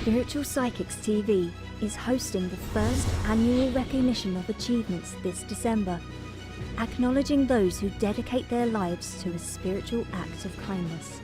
Spiritual Psychics TV is hosting the first annual recognition of achievements this December, acknowledging those who dedicate their lives to a spiritual act of kindness.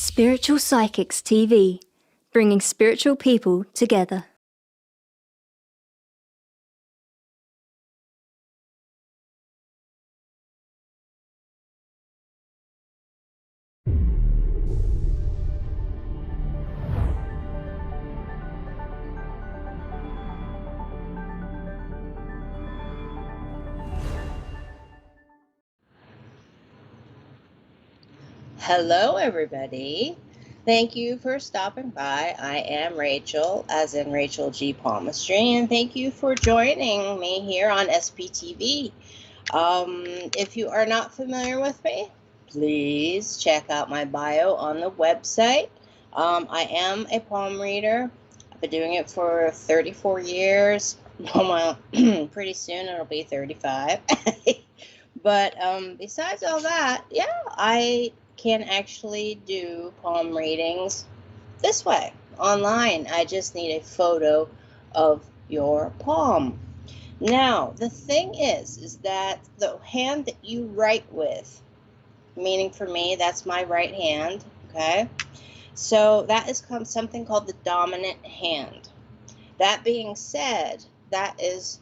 Spiritual Psychics TV, bringing spiritual people together. Hello, everybody. Thank you for stopping by. I am Rachel, as in Rachel G. Palmistry, and thank you for joining me here on SPTV. If you are not familiar with me, please check out my bio on the website. I am a palm reader. I've been doing it for 34 years. Well, pretty soon it'll be 35. But besides all that, yeah, I can actually do palm readings this way, online. I just need a photo of your palm. Now, the thing is that the hand that you write with, meaning for me, that's my right hand, okay? So that is something called the dominant hand. That being said, that is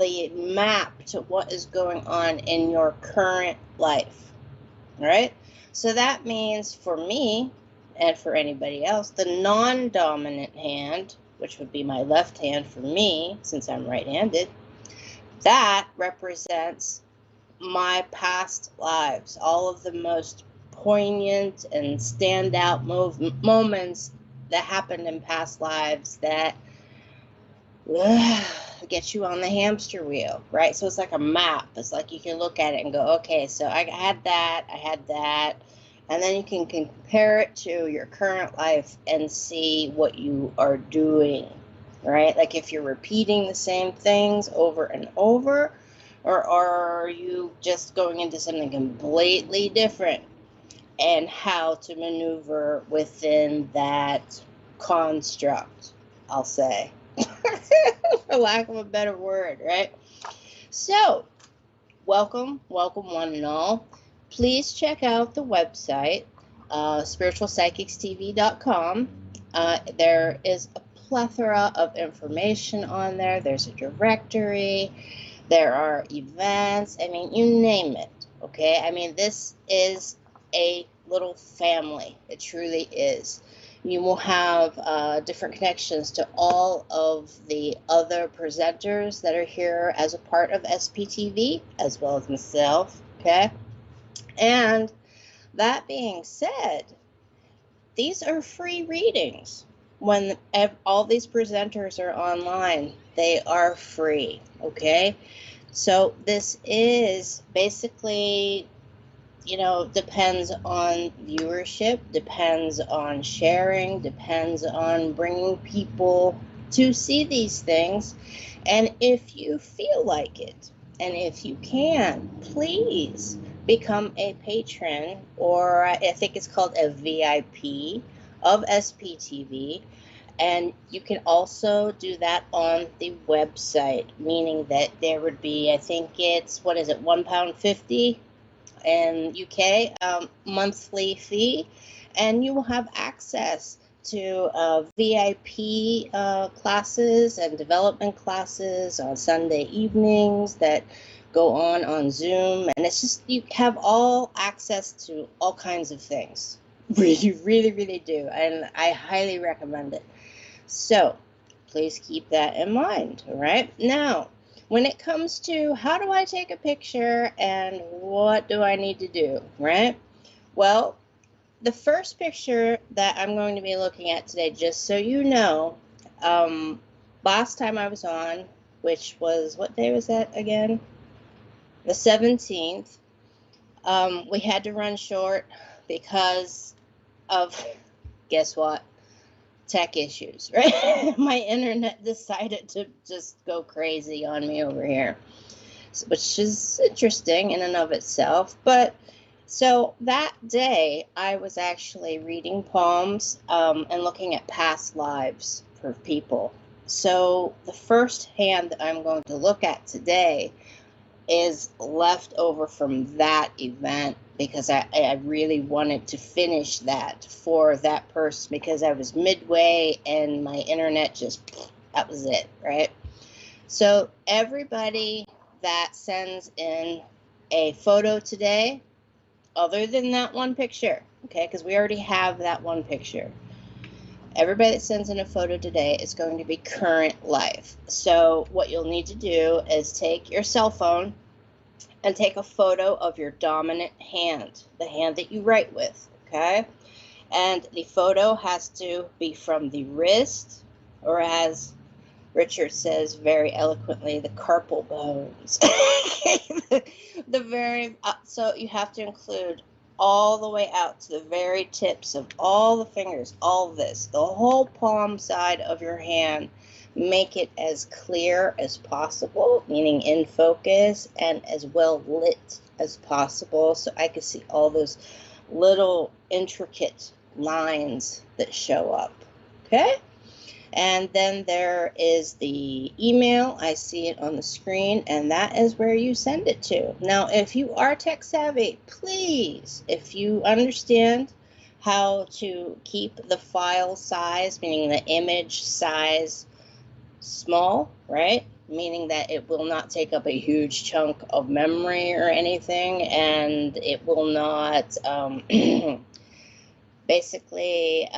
the map to what is going on in your current life, right? So that means for me and for anybody else, the non-dominant hand, which would be my left hand for me, since I'm right-handed, that represents my past lives, all of the most poignant and standout moments that happened in past lives that get you on the hamster wheel, right? So it's like a map. It's like you can look at it and go, okay, so I had that, and then you can compare it to your current life and see what you are doing, right? Like if you're repeating the same things over and over, or are you just going into something completely different, and how to maneuver within that construct, I'll say. For lack of a better word, right? So, welcome one and all. Please check out the website, spiritualpsychicstv.com. There is a plethora of information on there. There's a directory. There are events. I mean, you name it, okay? I mean, this is a little family. It truly is. You will have different connections to all of the other presenters that are here as a part of SPTV, as well as myself, okay? And that being said, these are free readings. When all these presenters are online, they are free, okay? So this is basically, you know, depends on viewership, depends on sharing, depends on bringing people to see these things. And if you feel like it, and if you can, please become a patron, or I think it's called a VIP of SPTV. And you can also do that on the website, meaning that there would be, I think it's, what is it, £1.50 in UK, monthly fee, and you will have access to VIP classes and development classes on Sunday evenings that go on Zoom, and it's just, you have all access to all kinds of things. You really, really do, and I highly recommend it. So please keep that in mind. All right. Now, when it comes to how do I take a picture and what do I need to do, right? Well, the first picture that I'm going to be looking at today, just so you know, last time I was on, which was, what day was that again? The 17th. We had to run short because of, guess what? Tech issues, right? My internet decided to just go crazy on me over here, which is interesting in and of itself. But so that day, I was actually reading poems and looking at past lives for people. So the first hand that I'm going to look at today is left over from that event because I really wanted to finish that for that person because I was midway and my internet just, that was it, right? So everybody that sends in a photo today, other than that one picture, okay, because we already have that one picture. Everybody that sends in a photo today is going to be current life. So what you'll need to do is take your cell phone and take a photo of your dominant hand, the hand that you write with, okay? And the photo has to be from the wrist, or as Richard says very eloquently, the carpal bones. the very, so you have to include all the way out to the very tips of all the fingers, all this, the whole palm side of your hand. Make it as clear as possible, meaning in focus, and as well lit as possible so I can see all those little intricate lines that show up. Okay? And then there is the email. I see it on the screen, and that is where you send it to. Now, if you are tech savvy, please, if you understand how to keep the file size, meaning the image size, small, right? Meaning that it will not take up a huge chunk of memory or anything, and it will not basically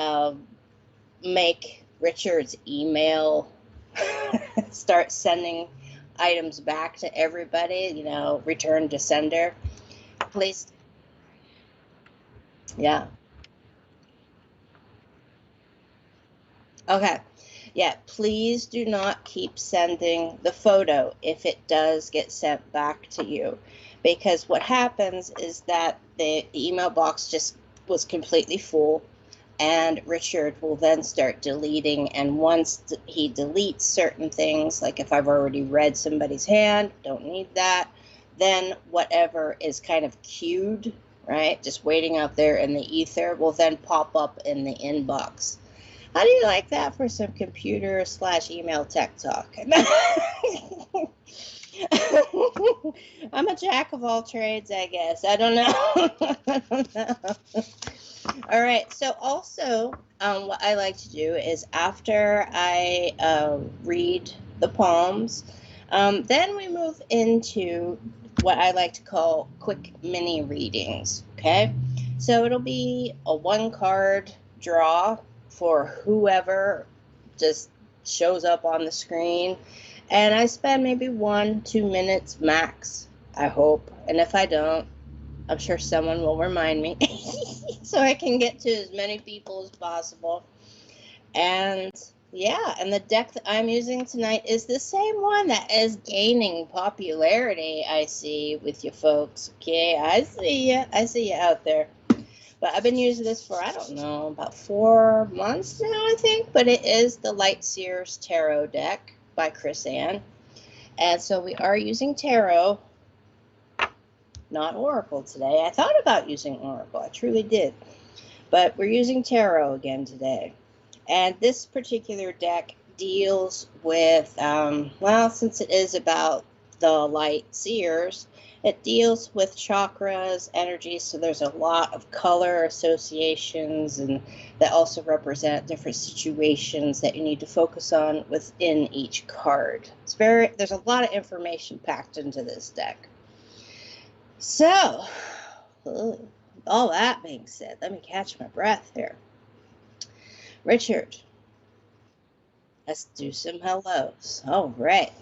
make Richard's email start sending items back to everybody, you know, return to sender. Please. Yeah. Okay. Yeah, please do not keep sending the photo if it does get sent back to you. Because what happens is that the email box just was completely full, and Richard will then start deleting. And once he deletes certain things, like if I've already read somebody's hand, don't need that, then whatever is kind of queued, right, just waiting out there in the ether, will then pop up in the inbox. How do you like that for some computer/email tech talk? I'm a jack of all trades, I guess. I don't know. I don't know. All right. So also, what I like to do is after I read the poems, then we move into what I like to call quick mini readings. Okay. So it'll be a one card draw for whoever just shows up on the screen. And I spend maybe 1-2 minutes max, I hope. And if I don't, I'm sure someone will remind me so I can get to as many people as possible. And yeah, and the deck that I'm using tonight is the same one that is gaining popularity, I see, with you folks. Okay, I see you. I see you out there. But I've been using this for, I don't know, about 4 months now, I think. But it is the Light Seers Tarot deck by Chris Ann. And so we are using tarot, not Oracle today. I thought about using Oracle. I truly did. But we're using tarot again today. And this particular deck deals with, well, since it is about the Light Seers, it deals with chakras, energies, so there's a lot of color associations and that also represent different situations that you need to focus on within each card. There's a lot of information packed into this deck. So, all that being said, let me catch my breath here. Richard, Let's do some hellos. All right.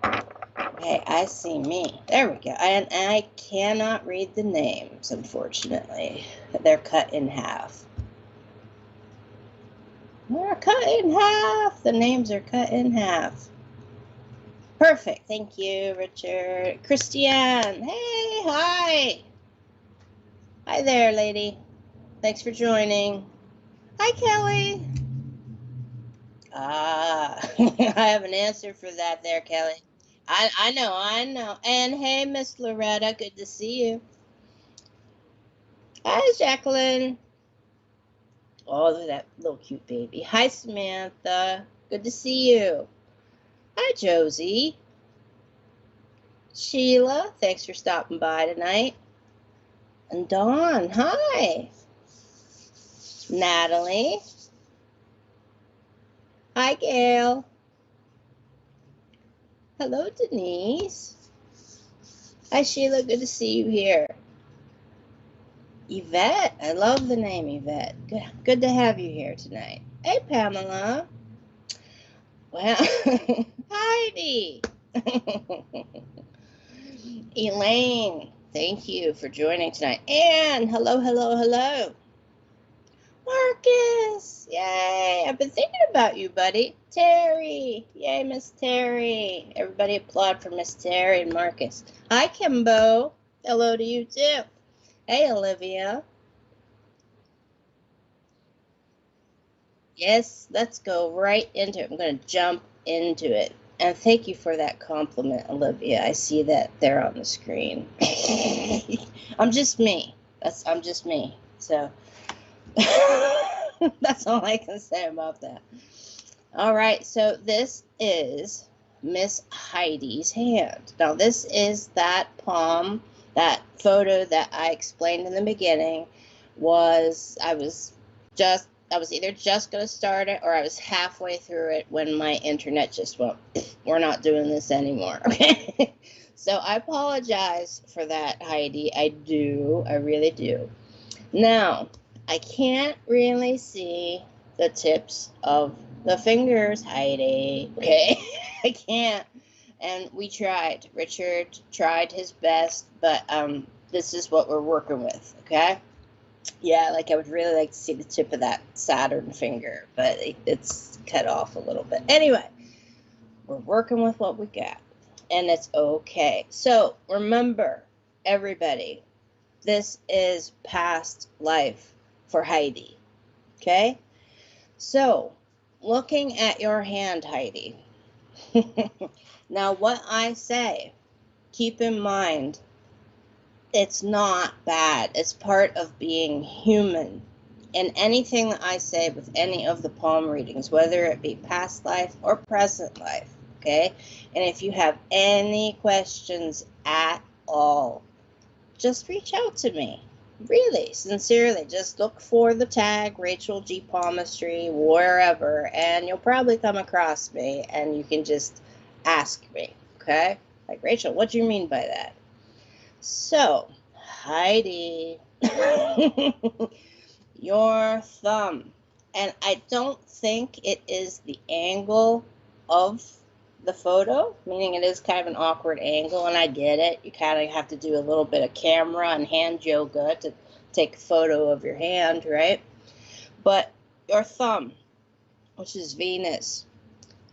Okay, I see me. There we go. And I cannot read the names, unfortunately. They're cut in half. They're cut in half. The names are cut in half. Perfect. Thank you, Richard. Christiane. Hey, hi. Hi there, lady. Thanks for joining. Hi, Kelly. Ah, I have an answer for that there, Kelly. I know. And hey, Miss Loretta, good to see you. Hi, Jacqueline. Oh, look at that little cute baby. Hi, Samantha. Good to see you. Hi, Josie. Sheila, thanks for stopping by tonight. And Dawn, hi. Natalie. Hi, Gail. Hello, Denise. Hi, Sheila. Good to see you here. Yvette. I love the name Yvette. Good to have you here tonight. Hey, Pamela. Well, Heidi. Elaine. Thank you for joining tonight. Anne. Hello. Marcus. Yay. I've been thinking about you, buddy. Terry. Yay, Miss Terry. Everybody applaud for Miss Terry and Marcus. Hi, Kimbo. Hello to you, too. Hey, Olivia. Yes, let's go right into it. I'm going to jump into it. And thank you for that compliment, Olivia. I see that there on the screen. I'm just me. I'm just me. So that's all I can say about that. All right, so this is Miss Heidi's hand. Now, this is that palm, that photo that I explained in the beginning. I was either just going to start it or I was halfway through it when my internet just went, we're not doing this anymore. Okay. So I apologize for that, Heidi. I really do. Now, I can't really see the tips of the fingers, Heidi. Okay. I can't. And we tried. Richard tried his best, but this is what we're working with. Okay. Yeah, like I would really like to see the tip of that Saturn finger, but it's cut off a little bit. Anyway, we're working with what we got, and it's okay. So remember, everybody, this is past life for Heidi, okay? So, looking at your hand, Heidi, now what I say, keep in mind, it's not bad. It's part of being human. And anything that I say with any of the palm readings, whether it be past life or present life, okay? And if you have any questions at all, just reach out to me. Really, sincerely, just look for the tag Rachel G. Palmistry wherever, and you'll probably come across me, and you can just ask me, okay? Like, Rachel, what do you mean by that? So, Heidi, your thumb, and I don't think it is the angle of the photo, meaning it is kind of an awkward angle, and I get it. You kind of have to do a little bit of camera and hand yoga to take a photo of your hand, right? But your thumb, which is Venus,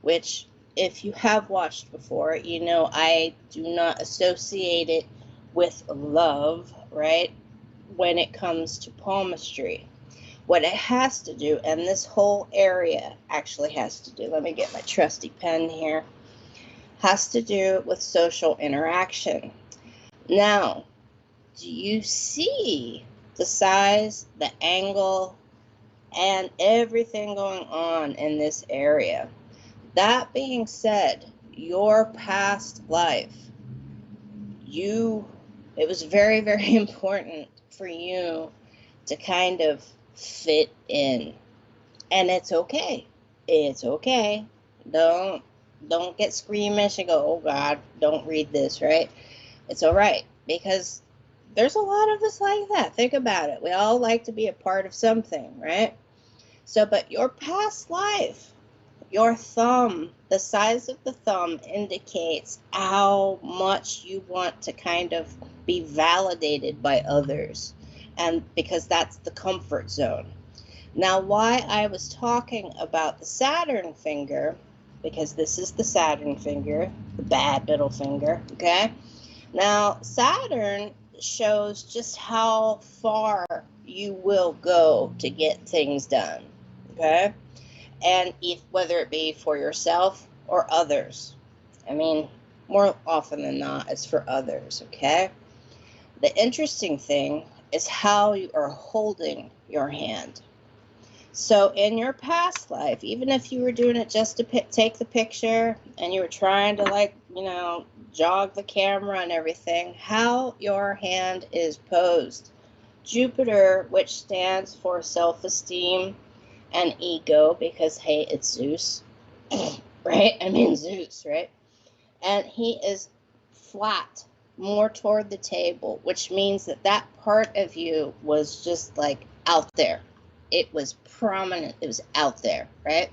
which if you have watched before, you know I do not associate it with love, right? When it comes to palmistry, what it has to do, and this whole area actually has to do, let me get my trusty pen here, has to do with social interaction. Now, do you see the size, the angle, and everything going on in this area? That being said, your past life, it was very, very important for you to kind of fit in. And it's okay. It's okay. Don't get squeamish and go, oh God, don't read this, right? It's all right, because there's a lot of us like that. Think about it. We all like to be a part of something, right? So, but your past life, Your thumb, the size of the thumb indicates how much you want to kind of be validated by others, and because that's the comfort zone. Now, why I was talking about the Saturn finger, because this is the Saturn finger, the bad middle finger, okay? Now, Saturn shows just how far you will go to get things done, okay? And if, whether it be for yourself or others. I mean, more often than not, it's for others, okay? The interesting thing is how you are holding your hand. So in your past life, even if you were doing it just to take the picture and you were trying to, like, you know, jog the camera and everything, how your hand is posed. Jupiter, which stands for self-esteem and ego, because, hey, it's Zeus, right? I mean, Zeus, right? And he is flat, more toward the table, which means that that part of you was just like out there. It was prominent. It was out there, right?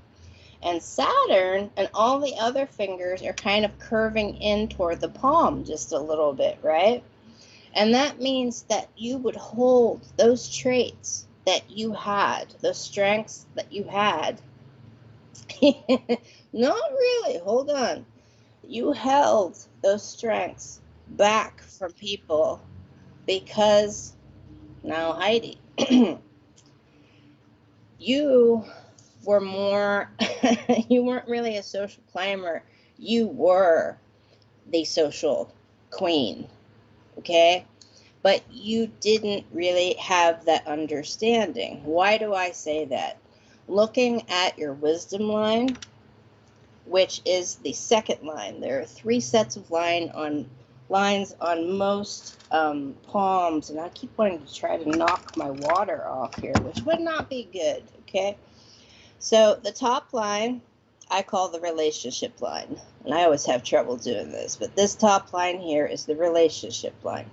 And Saturn and all the other fingers are kind of curving in toward the palm just a little bit, right? And that means that you would hold those traits that you had, those strengths that you had. Not really. Hold on. You held those strengths back from people because, now Heidi, you were more, you weren't really a social climber. You were the social queen, okay? But you didn't really have that understanding. Why do I say that? Looking at your wisdom line, which is the second line. There are 3 sets of lines on most palms, and I keep wanting to try to knock my water off here, which would not be good, okay? So the top line, I call the relationship line, and I always have trouble doing this, but this top line here is the relationship line.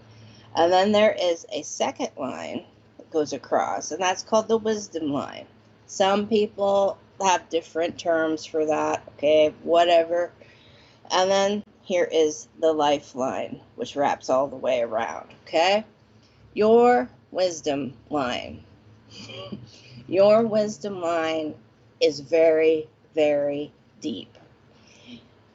And then there is a second line that goes across, and that's called the wisdom line. Some people have different terms for that, okay, whatever. And then here is the lifeline, which wraps all the way around, okay? Your wisdom line. Your wisdom line is very, very deep.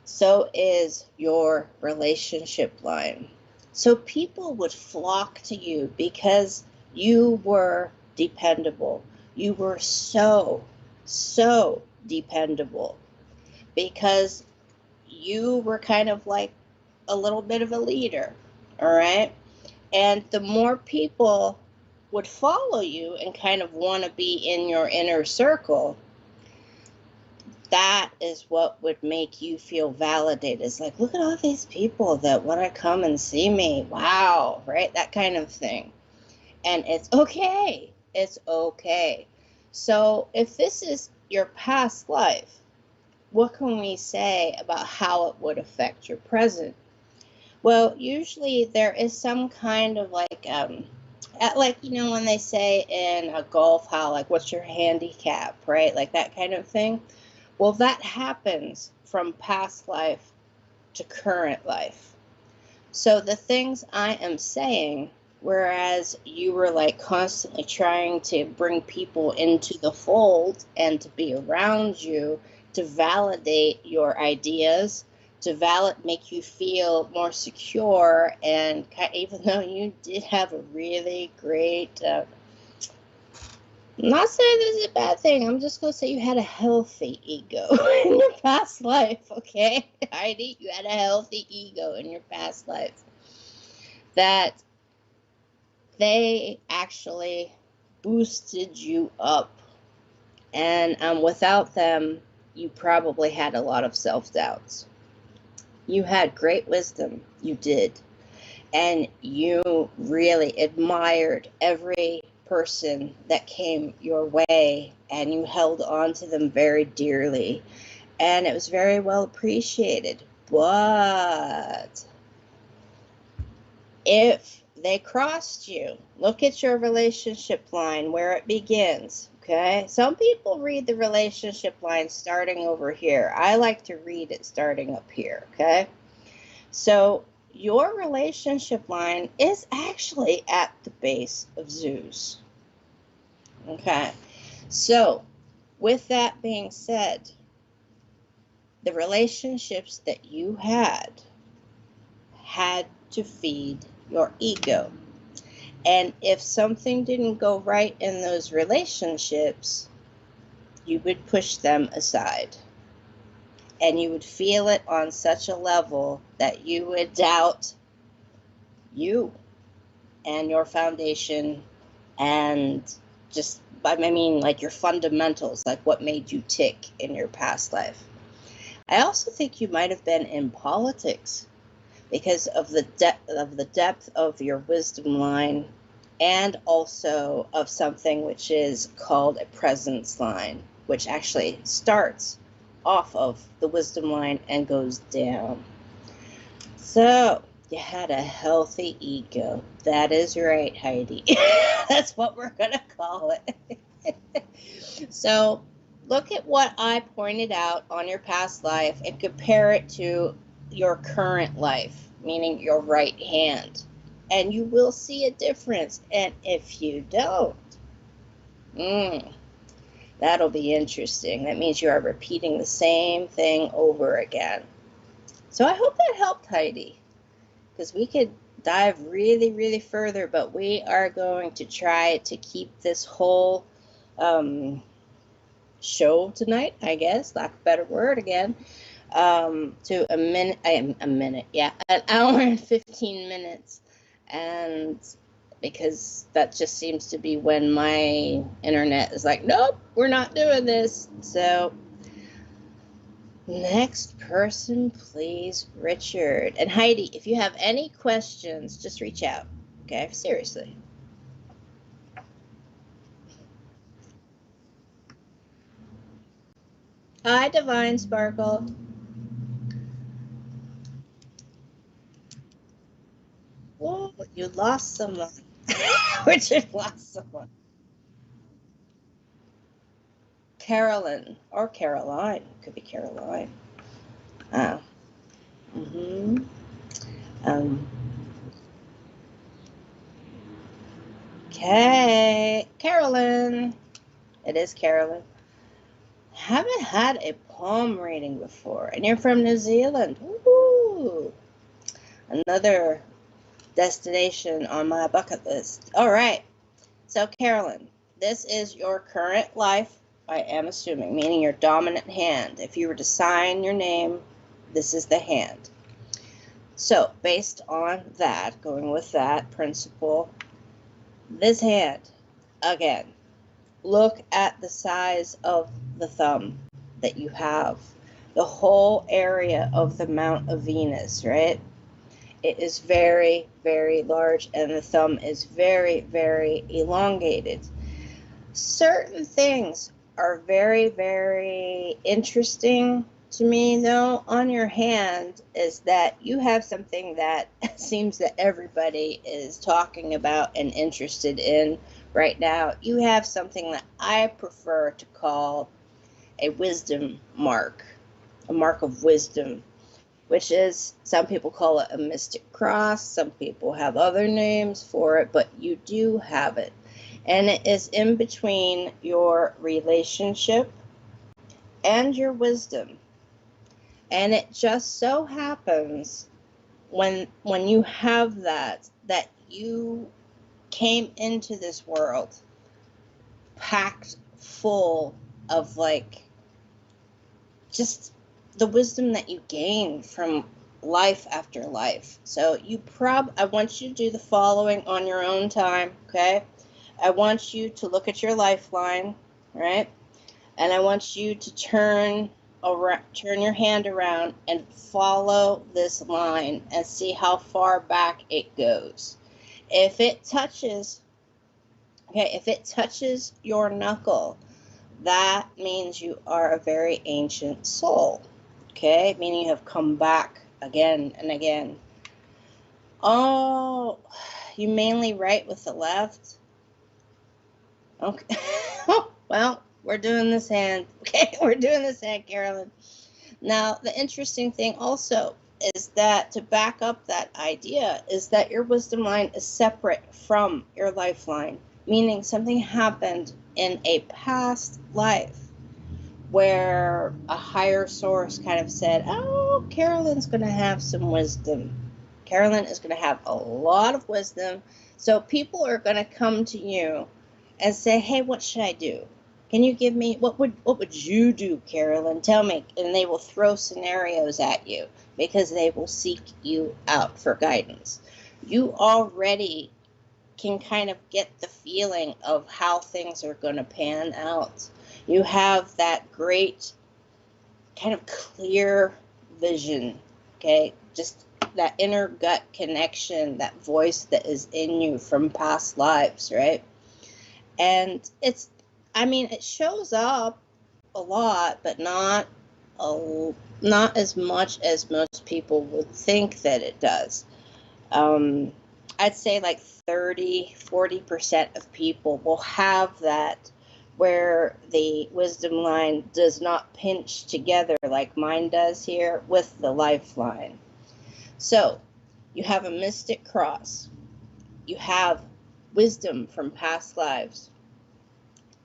So is your relationship line. So people would flock to you because you were dependable. You were so dependable because you were kind of like a little bit of a leader, all right? And the more people would follow you and kind of want to be in your inner circle, that is what would make you feel validated. It's like, look at all these people that want to come and see me. Wow, right? That kind of thing. And it's okay. It's okay. So if this is your past life, what can we say about how it would affect your present? Well, usually there is some kind of like, you know, when they say in a golf, how, like, what's your handicap, right? Like that kind of thing. Well, that happens from past life to current life. So the things I am saying, whereas you were like constantly trying to bring people into the fold and to be around you, to validate your ideas, to make you feel more secure, and even though you did have a really great, I'm not saying this is a bad thing, I'm just going to say you had a healthy ego in your past life, okay? Heidi, you had a healthy ego in your past life. That they actually boosted you up. And without them, you probably had a lot of self-doubts. You had great wisdom, you did. And you really admired every person that came your way, and you held on to them very dearly. And it was very well appreciated. But if they crossed you. Look at your relationship line where it begins. Okay. Some people read the relationship line starting over here. I like to read it starting up here. Okay. So your relationship line is actually at the base of Zeus. Okay. So with that being said, the relationships that you had to feed your ego. And if something didn't go right in those relationships, you would push them aside. And you would feel it on such a level that you would doubt you and your foundation and just, I mean, like your fundamentals, like what made you tick in your past life. I also think you might have been in politics because of the depth of your wisdom line, and also of something which is called a presence line, which actually starts off of the wisdom line and goes down. So you had a healthy ego. That is right, Heidi. That's what we're going to call it. So look at what I pointed out on your past life and compare it to your current life, meaning your right hand. And you will see a difference. And if you don't, that'll be interesting. That means you are repeating the same thing over again. So I hope that helped, Heidi, because we could dive really, really further, but we are going to try to keep this whole show tonight, I guess, lack of a better word again, to an hour and 15 minutes. And because that just seems to be when my internet is like, nope, we're not doing this. So next person, please, Richard. And Heidi, if you have any questions, just reach out. Okay, seriously. Hi, Divine Sparkle. Whoa, you lost someone. Richard lost someone. Carolyn or Caroline. Could be Caroline. Oh. Okay. Carolyn. It is Carolyn. Haven't had a palm reading before. And you're from New Zealand. Woo! Another destination on my bucket list. All right. So, Carolyn, this is your current life, I am assuming, meaning your dominant hand. If you were to sign your name, this is the hand. So, based on that, going with that principle, this hand, again, look at the size of the thumb that you have. The whole area of the Mount of Venus, right? It is very, very large, and the thumb is very, very elongated. Certain things are very, very interesting to me, though, on your hand, is that you have something that seems that everybody is talking about and interested in right now. You have something that I prefer to call a wisdom mark, a mark of wisdom, which is, some people call it a mystic cross, some people have other names for it, but you do have it. And it is in between your relationship and your wisdom. And it just so happens when you have that you came into this world packed full of like just the wisdom that you gain from life after life. So I want you to do the following on your own time, okay? I want you to look at your lifeline, right? And I want you to turn your hand around and follow this line and see how far back it goes. If it touches your knuckle, that means you are a very ancient soul. Okay, meaning you have come back again and again. Oh, You mainly write with the left? Okay. Well, we're doing this hand. Okay, we're doing this hand, Carolyn. Now, the interesting thing also is that to back up that idea is that your wisdom line is separate from your lifeline, meaning something happened in a past life where a higher source kind of said, oh, Carolyn's going to have some wisdom. Carolyn is going to have a lot of wisdom. So people are going to come to you and say, hey, what should I do? Can you give me, what would you do, Carolyn? Tell me. And they will throw scenarios at you because they will seek you out for guidance. You already can kind of get the feeling of how things are going to pan out. You have that great kind of clear vision, okay? Just that inner gut connection, that voice that is in you from past lives, right? And it shows up a lot, but not as much as most people would think that it does. I'd say like 30-40% of people will have that where the wisdom line does not pinch together like mine does here with the lifeline. So you have a mystic cross. You have wisdom from past lives.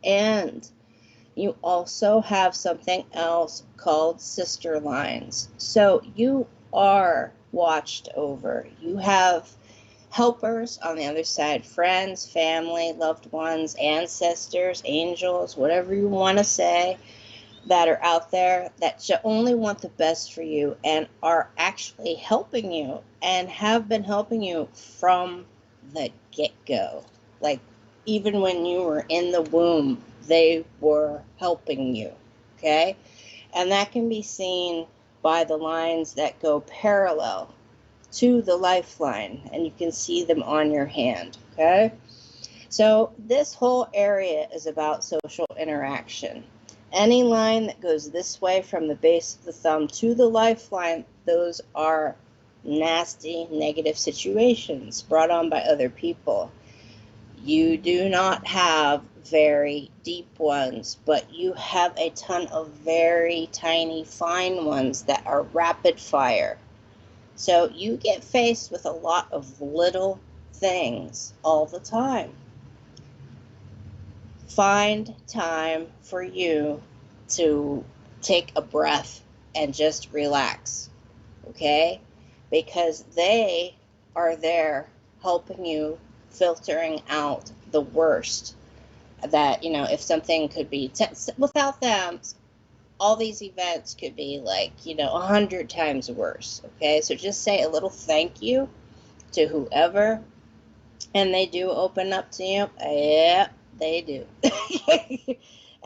And you also have something else called sister lines. So you are watched over. You have helpers on the other side, friends, family, loved ones, ancestors, angels, whatever you want to say, that are out there that only want the best for you and are actually helping you and have been helping you from the get-go. Like, even when you were in the womb, they were helping you, okay? And that can be seen by the lines that go parallel to the lifeline, and you can see them on your hand, okay? So this whole area is about social interaction. Any line that goes this way from the base of the thumb to the lifeline, those are nasty, negative situations brought on by other people. You do not have very deep ones, but you have a ton of very tiny, fine ones that are rapid fire. So you get faced with a lot of little things all the time. Find time for you to take a breath and just relax, okay? Because they are there helping you, filtering out the worst. That, if something could be, without them, all these events could be like, 100 times worse, okay? So just say a little thank you to whoever, and they do open up to you. Yeah, they do.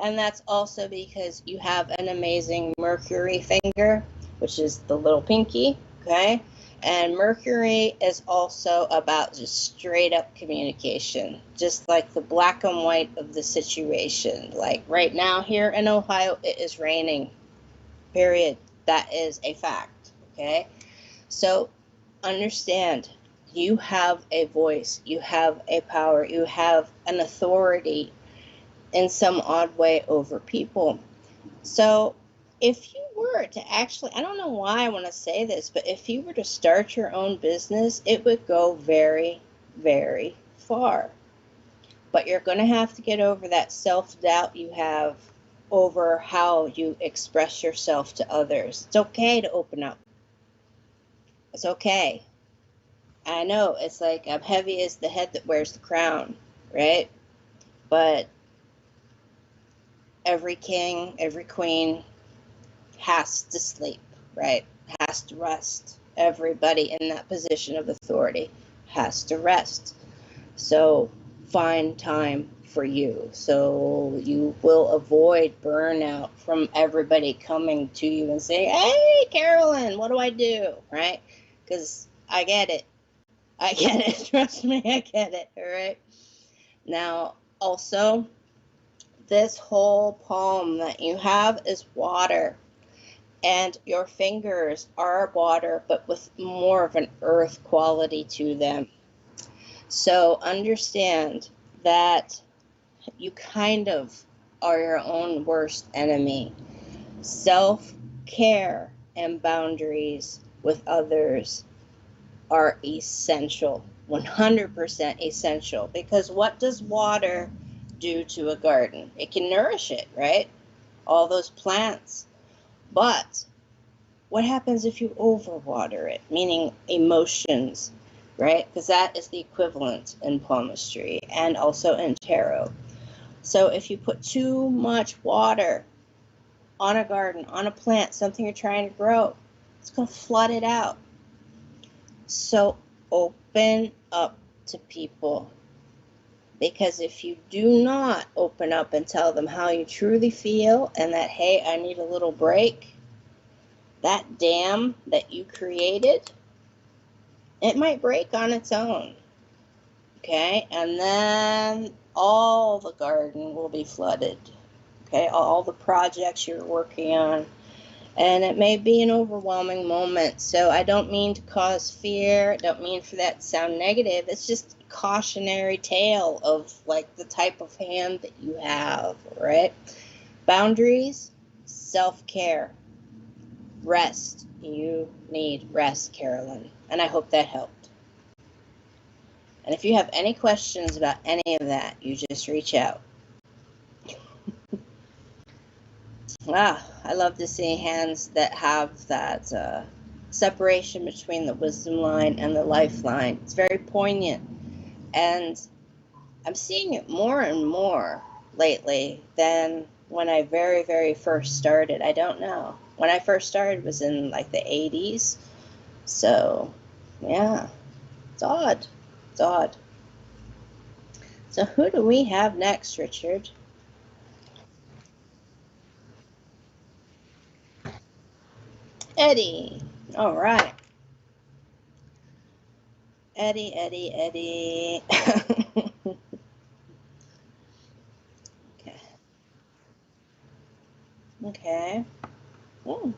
And that's also because you have an amazing Mercury finger, which is the little pinky, okay? And Mercury is also about just straight up communication, just like the black and white of the situation. Like right now here in Ohio, it is raining, period. That is a fact, okay? So understand, you have a voice, you have a power, you have an authority in some odd way over people. So if you were to actually, I don't know why I want to say this, but if you were to start your own business, it would go very, very far. But you're going to have to get over that self-doubt you have over how you express yourself to others. It's okay to open up. It's okay. I know it's like I'm heavy as the head that wears the crown, right? But every king, every queen has to sleep, right? Has to rest. Everybody in that position of authority has to rest. So find time for you so you will avoid burnout from everybody coming to you and saying, hey, Carolyn, what do I do? Right? Because I get it. I get it. Trust me, I get it. All right. Now, also, this whole palm that you have is water. And your fingers are water, but with more of an earth quality to them. So understand that you kind of are your own worst enemy. Self-care and boundaries with others are essential, 100% essential, because what does water do to a garden? It can nourish it, right? All those plants. But what happens if you overwater it? Meaning emotions, right? Because that is the equivalent in palmistry and also in tarot. So if you put too much water on a garden, on a plant, something you're trying to grow, it's going to flood it out. So open up to people. Because if you do not open up and tell them how you truly feel and that, hey, I need a little break, that dam that you created, it might break on its own. Okay? And then all the garden will be flooded. Okay? All the projects you're working on. And it may be an overwhelming moment. So I don't mean to cause fear. I don't mean for that to sound negative. It's just a cautionary tale of like the type of hand that you have, right? Boundaries, self-care, rest. You need rest, Carolyn. And I hope that helped. And if you have any questions about any of that, you just reach out. I love to see hands that have that separation between the wisdom line and the lifeline. It's very poignant. And I'm seeing it more and more lately than when I very, very first started. I don't know. When I first started was in like the 80s. So, yeah, it's odd. It's odd. So who do we have next, Richard? Eddie. All right. Eddie, Eddie, Eddie. Okay. Okay. Ooh.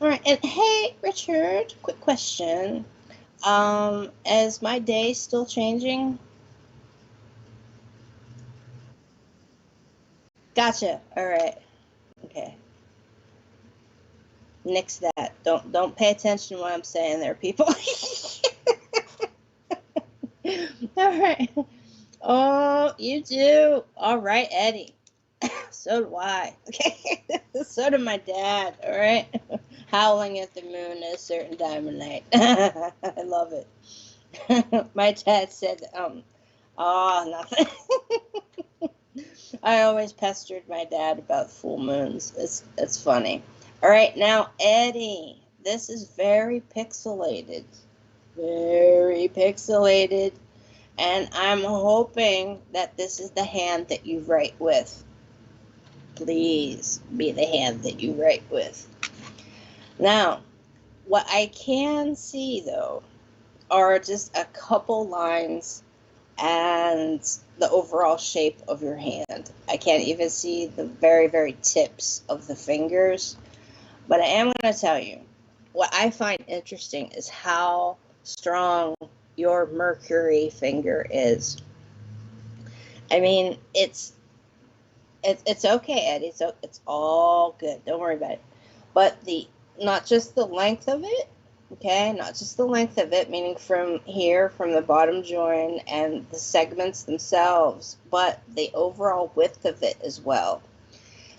All right. And hey, Richard, quick question. Is my day still changing? Gotcha. All right. Okay. Nix that. Don't pay attention to what I'm saying there, people. All right. Oh, you do. All right, Eddie. So do I. Okay. So did my dad. All right. Howling at the moon at a certain time of night. I love it. My dad said, nothing. I always pestered my dad about full moons. It's funny. All right, now Eddie, this is very pixelated. Very pixelated. And I'm hoping that this is the hand that you write with. Please be the hand that you write with. Now, what I can see though are just a couple lines and the overall shape of your hand. I can't even see the very, very tips of the fingers. But I am going to tell you, what I find interesting is how strong your Mercury finger is. I mean, it's okay, Eddie. It's all good. Don't worry about it. But not just the length of it, okay? Not just the length of it, meaning from here, from the bottom joint and the segments themselves, but the overall width of it as well.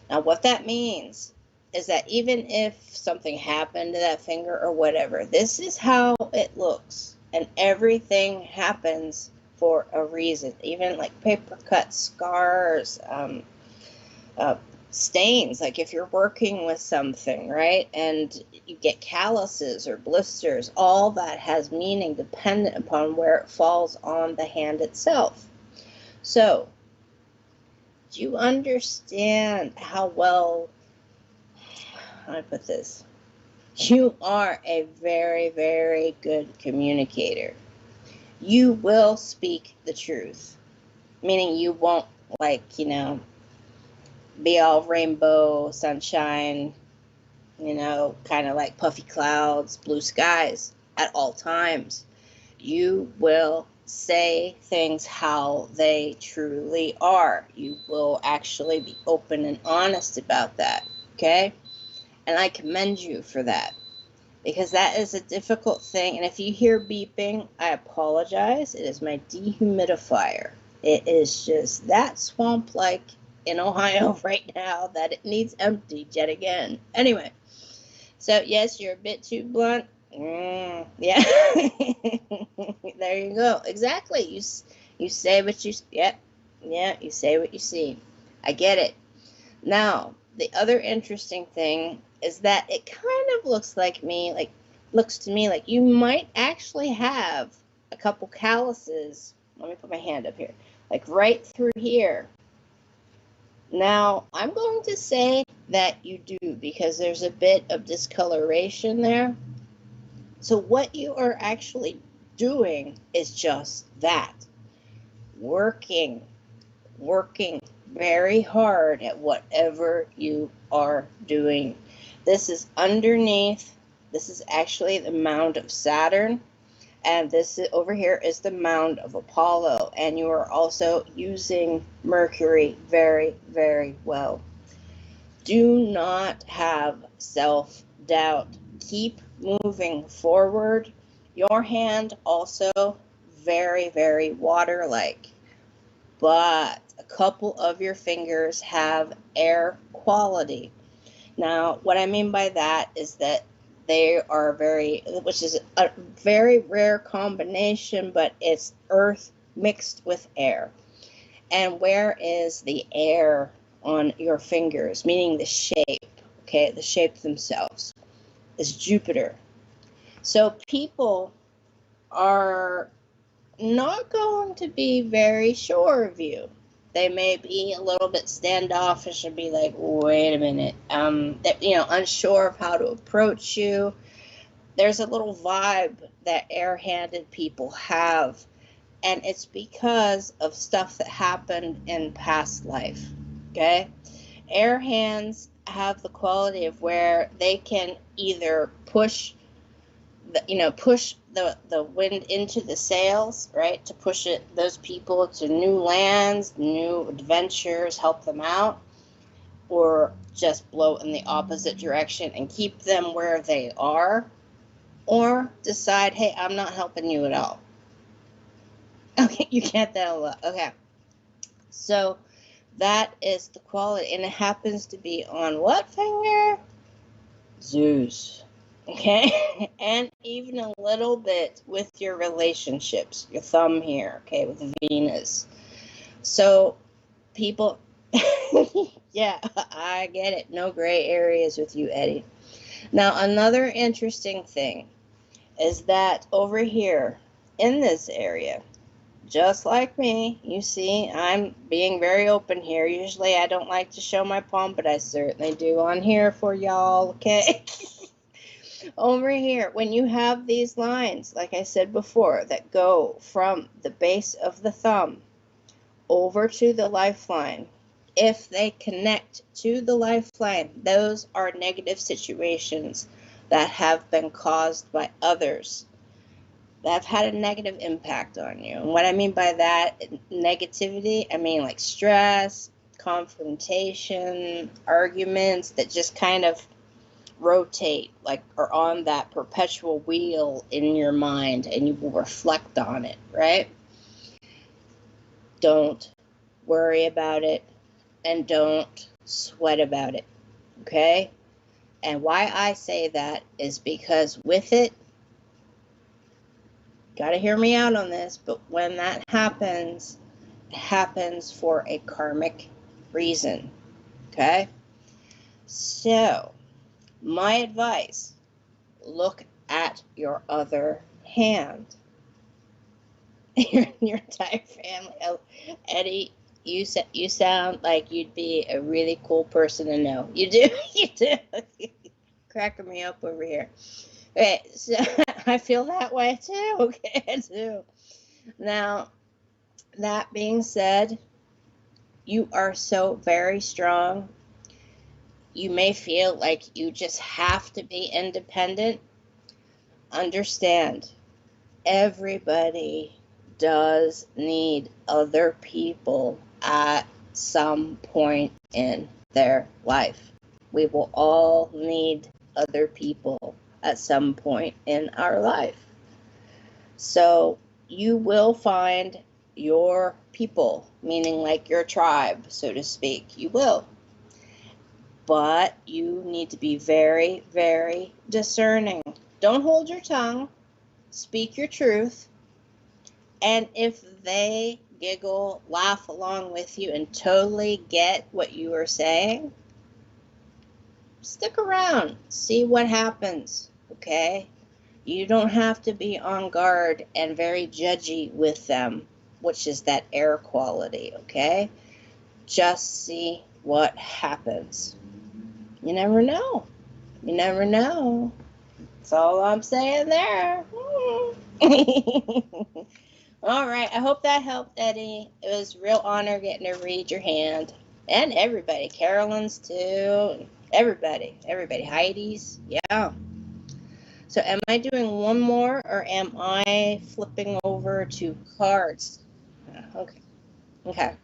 Now, what that means is that even if something happened to that finger or whatever, this is how it looks. And everything happens for a reason. Even like paper cut scars, stains, like if you're working with something, right, and you get calluses or blisters, all that has meaning dependent upon where it falls on the hand itself. So, do you understand how well, how do I put this? You are a very, very good communicator. You will speak the truth, meaning you won't, like, be all rainbow, sunshine, kind of like puffy clouds, blue skies at all times. You will say things how they truly are. You will actually be open and honest about that, okay? And I commend you for that, because that is a difficult thing. And if you hear beeping, I apologize. It is my dehumidifier. It is just that swamp-like in Ohio right now that it needs emptied yet again. Anyway, so yes, you're a bit too blunt. Yeah. There you go. Exactly. You say what you, yeah, you say what you see. I get it. Now, the other interesting thing is that it kind of looks to me like you might actually have a couple calluses. Let me put my hand up here, like right through here. Now, I'm going to say that you do, because there's a bit of discoloration there. So what you are actually doing is just that. Working very hard at whatever you are doing. This is underneath. This is actually the mound of Saturn. And this over here is the mound of Apollo. And you are also using Mercury very, very well. Do not have self-doubt. Keep moving forward. Your hand also very, very water-like. But a couple of your fingers have air quality. Now, what I mean by that is that they are which is a very rare combination, but it's earth mixed with air. And where is the air on your fingers, meaning the shape, okay, the shape themselves, is Jupiter. So people are not going to be very sure of you. They may be a little bit standoffish and be like, wait a minute, unsure of how to approach you. There's a little vibe that air-handed people have, and it's because of stuff that happened in past life, okay? Air hands have the quality of where they can either push the wind into the sails, right? To push those people to new lands, new adventures, help them out, or just blow in the opposite direction and keep them where they are, or decide, hey, I'm not helping you at all. Okay, you get that a lot. Okay. So that is the quality, and it happens to be on what finger? Zeus. Okay, and even a little bit with your relationships, your thumb here, okay, with Venus. So people, yeah, I get it. No gray areas with you, Eddie. Now, another interesting thing is that over here in this area, just like me, you see, I'm being very open here. Usually I don't like to show my palm, but I certainly do on here for y'all, okay? Over here, when you have these lines, like I said before, that go from the base of the thumb over to the lifeline, if they connect to the lifeline, those are negative situations that have been caused by others that have had a negative impact on you. And what I mean by that, negativity, I mean like stress, confrontation, arguments that just kind of rotate, like are on that perpetual wheel in your mind, and you will reflect on it, right? Don't worry about it, and don't sweat about it, okay? And why I say that is because with it, gotta hear me out on this, but when that happens, it happens for a karmic reason, okay? So, my advice, look at your other hand. Your entire family. Oh, Eddie, you sound like you'd be a really cool person to know. You do, you do. Cracking me up over here. Okay, so I feel that way too. Okay, I do. Now, that being said, you are so very strong. You may feel like you just have to be independent. Understand, everybody does need other people at some point in their life. We will all need other people at some point in our life. So you will find your people, meaning like your tribe, so to speak. You will. But you need to be very, very discerning. Don't hold your tongue. Speak your truth. And if they giggle, laugh along with you, and totally get what you are saying, stick around. See what happens, okay? You don't have to be on guard and very judgy with them, which is that air quality, okay? Just see what happens. You never know. You never know. That's all I'm saying there. All right. I hope that helped, Eddie. It was a real honor getting to read your hand. And everybody. Carolyn's too. Everybody. Heidi's. Yeah. So am I doing one more or am I flipping over to cards? Okay. Okay.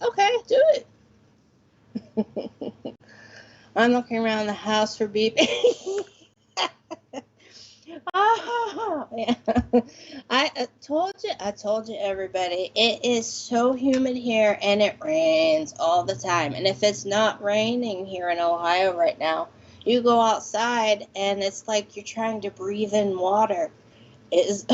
Okay. Do it. I'm looking around the house for beeping. Oh, yeah. I told you, everybody. It is so humid here, and it rains all the time. And if it's not raining here in Ohio right now, you go outside, and it's like you're trying to breathe in water. It is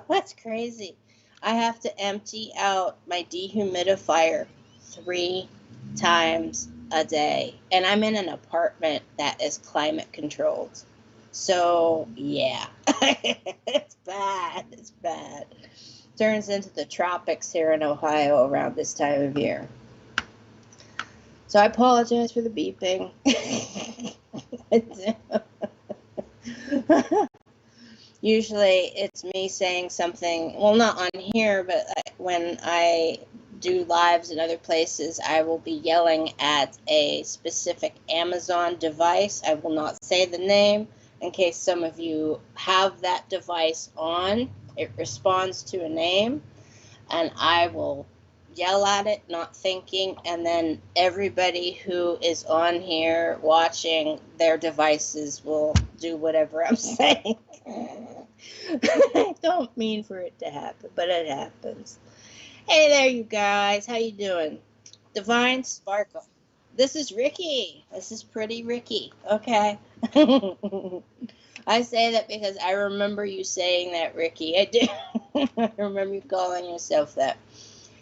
that's crazy. I have to empty out my dehumidifier 3 times a day, and I'm in an apartment that is climate controlled. So yeah, it's bad. It's bad. Turns into the tropics here in Ohio around this time of year. So I apologize for the beeping. Usually it's me saying something, well, not on here, but when I do lives in other places, I will be yelling at a specific Amazon device. I will not say the name in case some of you have that device on. It responds to a name, and I will yell at it, not thinking, and then everybody who is on here watching their devices will do whatever I'm saying. I don't mean for it to happen, but it happens. Hey there, you guys. How you doing? Divine Sparkle. This is Ricky. This is pretty Ricky. Okay. I say that because I remember you saying that, Ricky. I do. I remember you calling yourself that.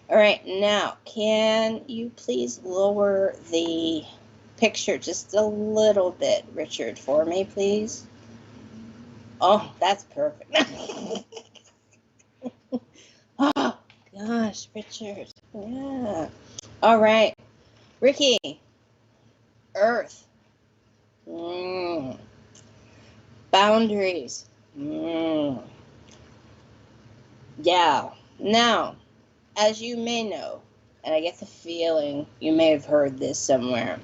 All right, now, can you please lower the picture just a little bit, Richard, for me, please? Oh, that's perfect. Oh, gosh, Richard. Yeah. All right. Ricky. Earth. Boundaries. Yeah. Now, as you may know, and I get the feeling you may have heard this somewhere,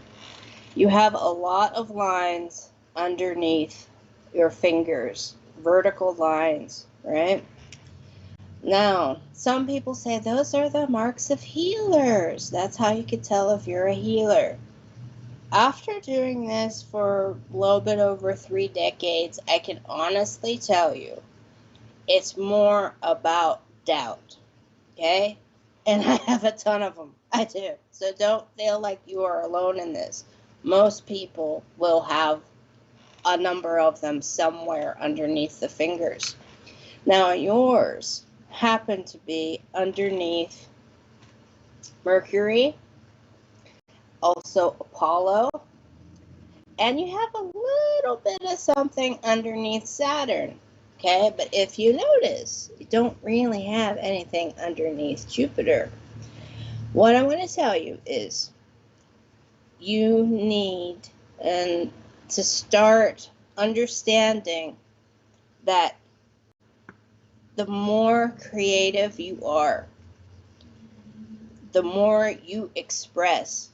you have a lot of lines underneath your fingers, vertical lines, right? Now, some people say those are the marks of healers. That's how you could tell if you're a healer. After doing this for a little bit over 3 decades, I can honestly tell you it's more about doubt, okay? And I have a ton of them. I do. So don't feel like you are alone in this. Most people will have a number of them somewhere underneath the fingers. Now, yours happen to be underneath Mercury, also Apollo, and you have a little bit of something underneath Saturn, okay? But if you notice, you don't really have anything underneath Jupiter. What I'm going to tell you is you need to start understanding that the more creative you are, the more you express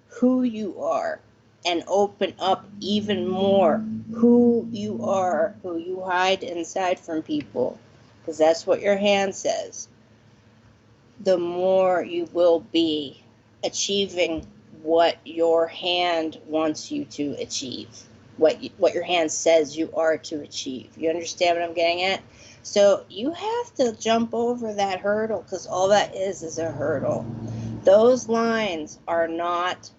who you are, and open up even more who you are, who you hide inside from people, because that's what your hand says, the more you will be achieving what your hand wants you to achieve, what your hand says you are to achieve. You understand what I'm getting at? So you have to jump over that hurdle, because all that is a hurdle. Those lines are not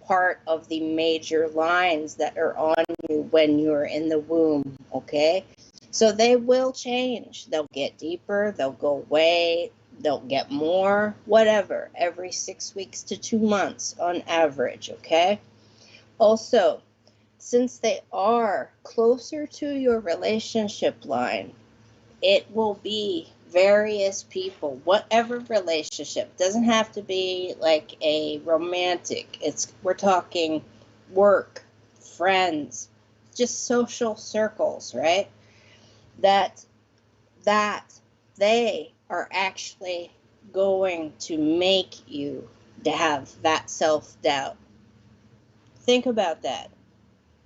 part of the major lines that are on you when you're in the womb, okay? So they will change. They'll get deeper, they'll go away, they'll get more, whatever, every 6 weeks to 2 months on average, okay? Also, since they are closer to your relationship line, it will be various people, whatever relationship. Doesn't have to be like a romantic. We're talking work, friends, just social circles, right? That they are actually going to make you to have that self-doubt. Think about that.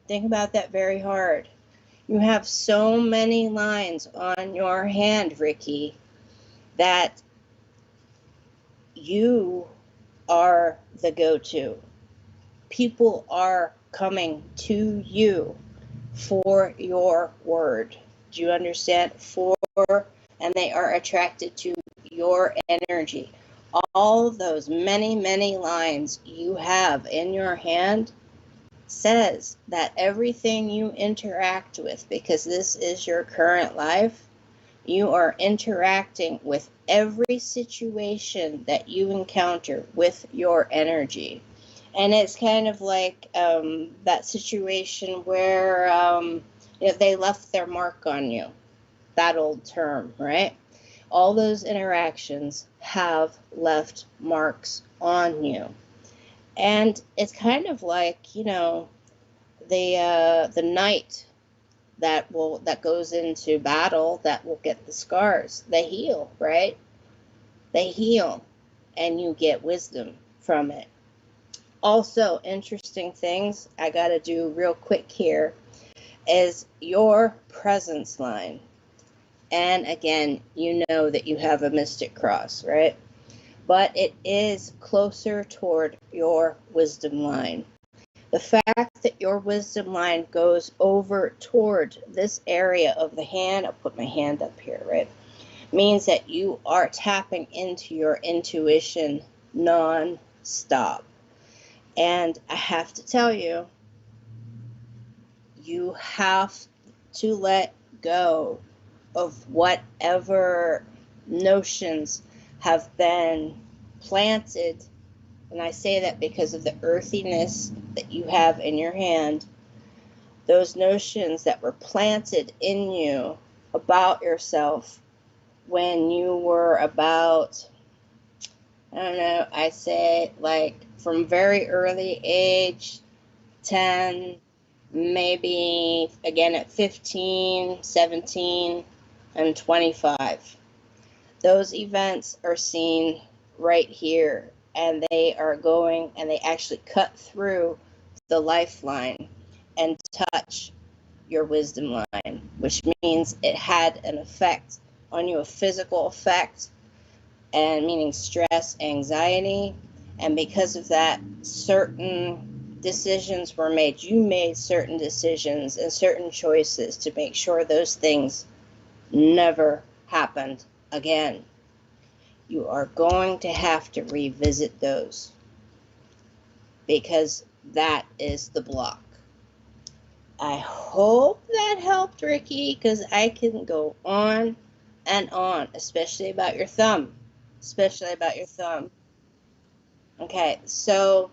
Think about that very hard. You have so many lines on your hand, Ricky, that you are the go-to. People are coming to you for your word. Do you understand? And they are attracted to your energy. All those many, many lines you have in your hand says that everything you interact with, because this is your current life, you are interacting with every situation that you encounter with your energy. And it's kind of like that situation where they left their mark on you, that old term, right? All those interactions have left marks on you. And it's kind of like, the knight that goes into battle, that will get the scars. They heal, right? They heal, and you get wisdom from it. Also, interesting things I got to do real quick here is your presence line. And again, you know that you have a mystic cross, right? But it is closer toward your wisdom line. The fact that your wisdom line goes over toward this area of the hand, I'll put my hand up here, right, means that you are tapping into your intuition non-stop. And I have to tell you, you have to let go of whatever notions have been planted. And I say that because of the earthiness that you have in your hand. Those notions that were planted in you about yourself when you were about, I don't know, I say like from very early age, 10, maybe again at 15, 17, and 25. Those events are seen right here, and they are going, and they actually cut through the lifeline and touch your wisdom line, which means it had an effect on you, a physical effect, and meaning stress, anxiety, and because of that, certain decisions were made. You made certain decisions and certain choices to make sure those things never happened again. You are going to have to revisit those, because that is the block. I hope that helped, Ricky, because I can go on and on, especially about your thumb. Especially about your thumb. Okay, so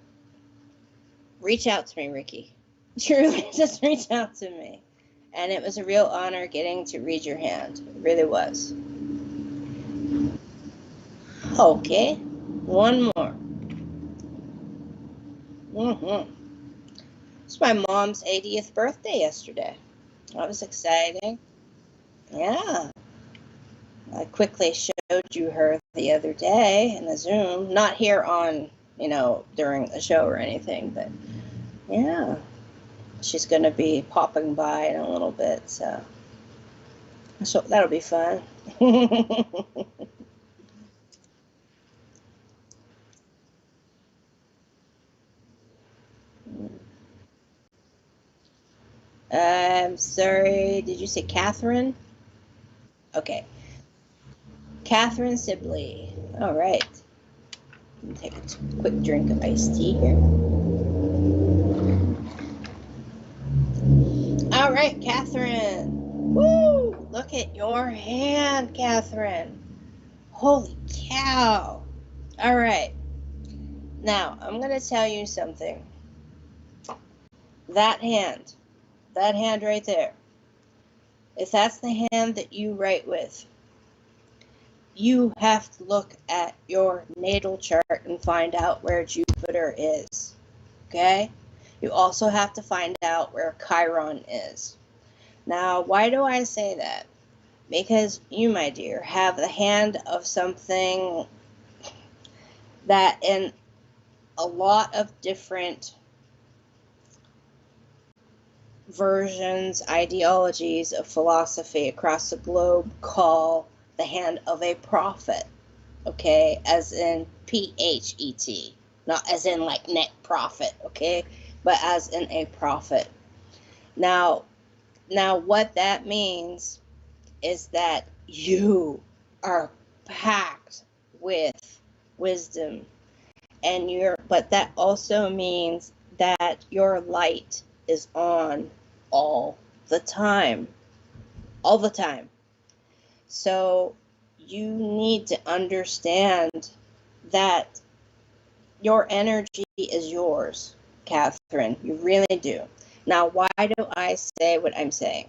reach out to me, Ricky. Truly, just reach out to me. And it was a real honor getting to read your hand. It really was. Okay, one more. It's my mom's 80th birthday yesterday. That was exciting. Yeah. I quickly showed you her the other day in the Zoom. Not here on, during the show or anything, but Yeah. She's going to be popping by in a little bit, so that'll be fun. I'm sorry, did you say Catherine? Okay, Catherine Sibley. All right. Let me take a quick drink of iced tea here. All right, Catherine. Woo! Look at your hand, Catherine. Holy cow. All right. Now, I'm going to tell you something. That hand right there, if that's the hand that you write with, you have to look at your natal chart and find out where Jupiter is. Okay? You also have to find out where Chiron is. Now, why do I say that? Because you, my dear, have the hand of something that in a lot of different versions, ideologies of philosophy across the globe call the hand of a prophet, okay, as in P-H-E-T, not as in like net profit, okay, but as in a prophet. Now what that means is that you are packed with wisdom, and but that also means that your light is on all the time. All the time. So you need to understand that your energy is yours, Catherine. You really do. Now, why do I say what I'm saying?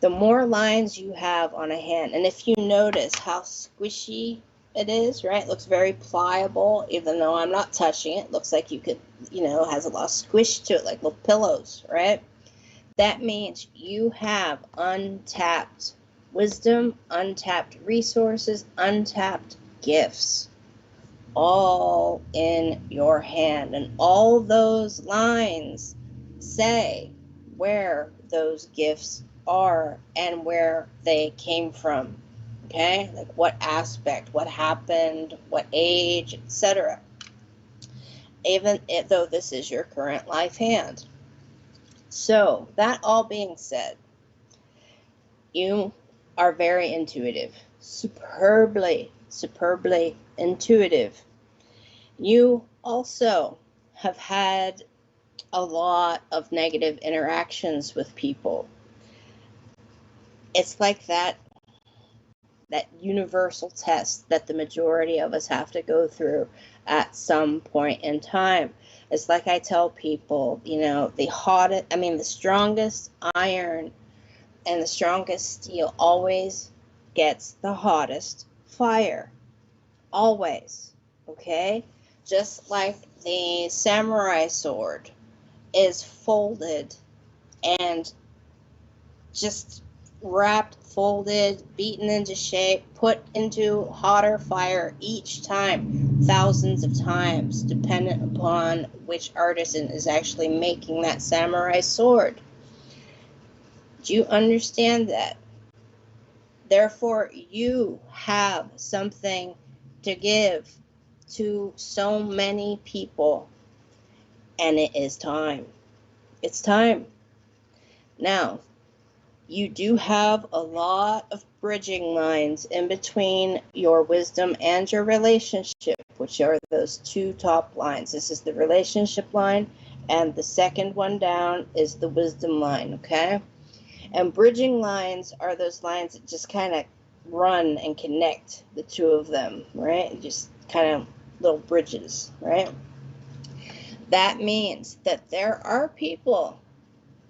The more lines you have on a hand, and if you notice how squishy it is, right? It looks very pliable, even though I'm not touching it. It looks like you could, has a lot of squish to it, like little pillows, right? That means you have untapped wisdom, untapped resources, untapped gifts, all in your hand. And all those lines say where those gifts are and where they came from. Okay? Like what aspect, what happened, what age, etc. Even though this is your current life hand. So, that all being said, you are very intuitive, superbly intuitive. You also have had a lot of negative interactions with people. It's like that universal test that the majority of us have to go through at some point in time. It's like I tell people, the strongest iron and the strongest steel always gets the hottest fire. Always. Okay? Just like the samurai sword is folded and just wrapped, folded, beaten into shape, put into hotter fire each time, thousands of times, dependent upon which artisan is actually making that samurai sword. Do you understand that? Therefore, you have something to give to so many people, and it is time. It's time. Now, you do have a lot of bridging lines in between your wisdom and your relationship, which are those two top lines. This is the relationship line, and the second one down is the wisdom line, okay? And bridging lines are those lines that just kind of run and connect the two of them, right? Just kind of little bridges, right? That means that there are people,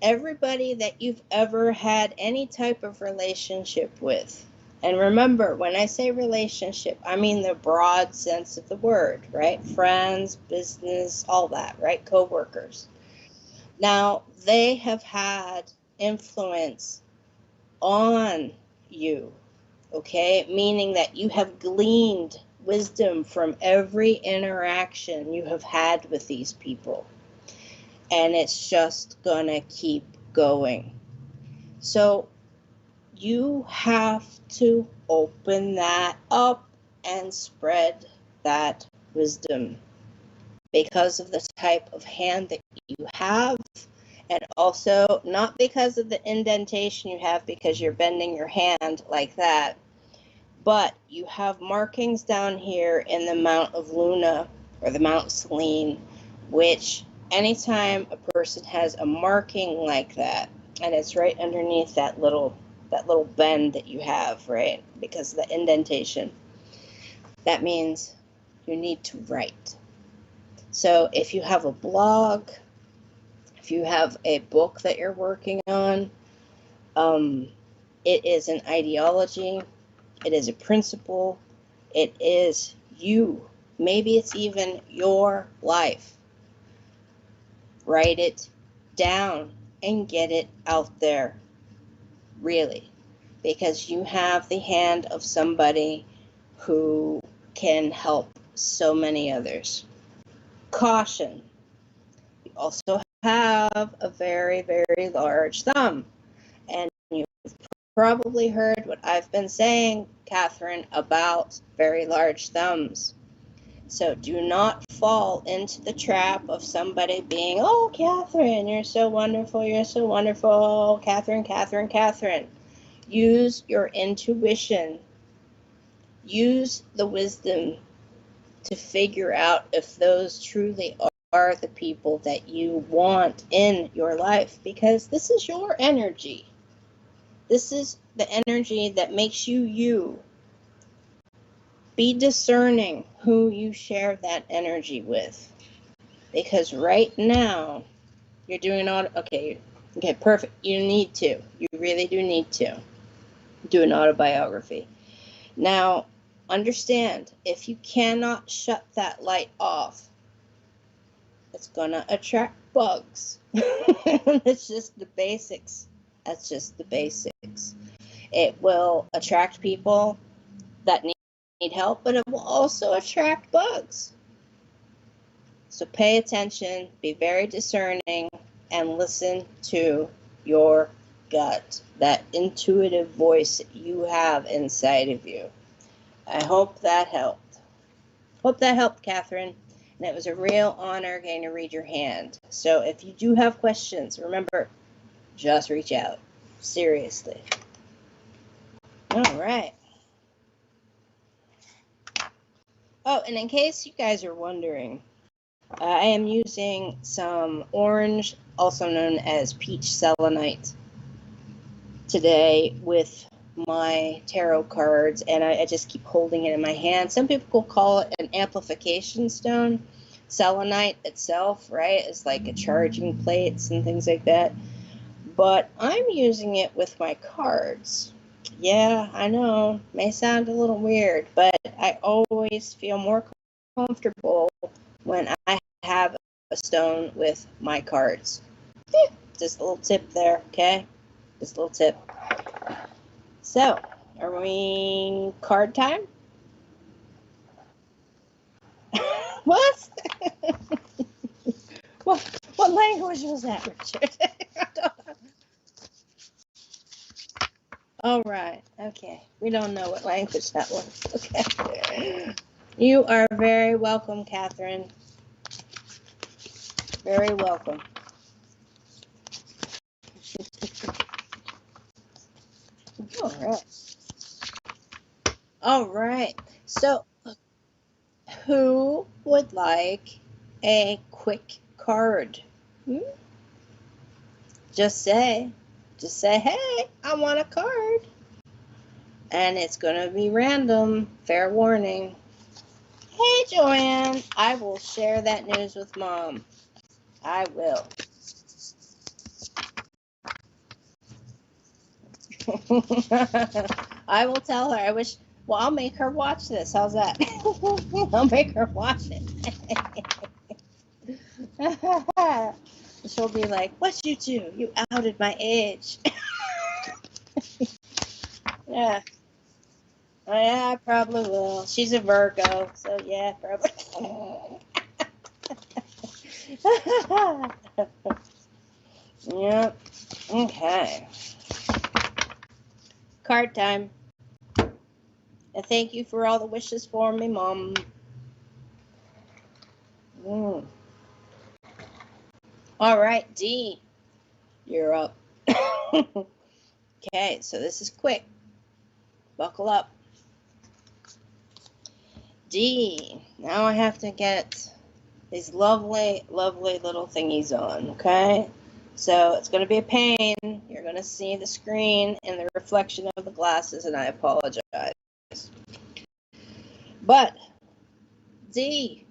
everybody that you've ever had any type of relationship with. And remember, when I say relationship, I mean the broad sense of the word, right? Friends, business, all that, right? Co-workers. Now, they have had influence on you, okay? Meaning that you have gleaned wisdom from every interaction you have had with these people. and it's just gonna keep going. So you have to open that up and spread that wisdom because of the type of hand that you have, and also not because of the indentation you have because you're bending your hand like that, but you have markings down here in the Mount of Luna or the Mount Selene, which anytime a person has a marking like that, and it's right underneath that little bend that you have, right? Because of the indentation, that means you need to write. So if you have a blog, if you have a book that you're working on, it is an ideology, it is a principle, it is you. Maybe it's even your life. Write it down and get it out there, really, because you have the hand of somebody who can help so many others. Caution. You also have a very, very large thumb. And you've probably heard what I've been saying, Catherine, about very large thumbs. So do not fall into the trap of somebody being, oh, Catherine, you're so wonderful, Catherine, Catherine, Catherine. Use your intuition. Use the wisdom to figure out if those truly are the people that you want in your life, because this is your energy. This is the energy that makes you you. Be discerning who you share that energy with, because right now you're doing okay, perfect. You need to. You really do need to do an autobiography. Now, understand, if you cannot shut that light off, it's gonna attract bugs. It's just the basics. That's just the basics. It will attract people that need help, but it will also attract bugs. So pay attention, be very discerning, and listen to your gut, that intuitive voice that you have inside of you. I hope that helped. Hope that helped, Catherine. And it was a real honor getting to read your hand. So if you do have questions, remember, just reach out. Seriously. All right. Oh, and in case you guys are wondering, I am using some orange, also known as peach selenite, today with my tarot cards, and I just keep holding it in my hand. Some people call it an amplification stone. Selenite itself, right, is like a charging plates and things like that. But I'm using it with my cards. Yeah, I know, may sound a little weird, but I always feel more comfortable when I have a stone with my cards. Just a little tip there, okay? Just a little tip. So, are we card time? What? What language was that, Richard? All right. Okay. We don't know what language that was. Okay. You are very welcome, Catherine. Very welcome. All right. All right. So, who would like a quick card? Just say, hey, I want a card. And it's going to be random. Fair warning. Hey, Joanne, I will share that news with Mom. I will. I will tell her. Well, I'll make her watch this. How's that? I'll make her watch it. She'll be like, what'd you do? You outed my age. Yeah. Oh, yeah, I probably will. She's a Virgo, so yeah, probably. Yep. Okay. Card time. And thank you for all the wishes for me, Mom. All right, D, you're up. Okay, so this is quick. Buckle up. D, now I have to get these lovely, lovely little thingies on, okay? So it's going to be a pain. You're going to see the screen and the reflection of the glasses, and I apologize. But D,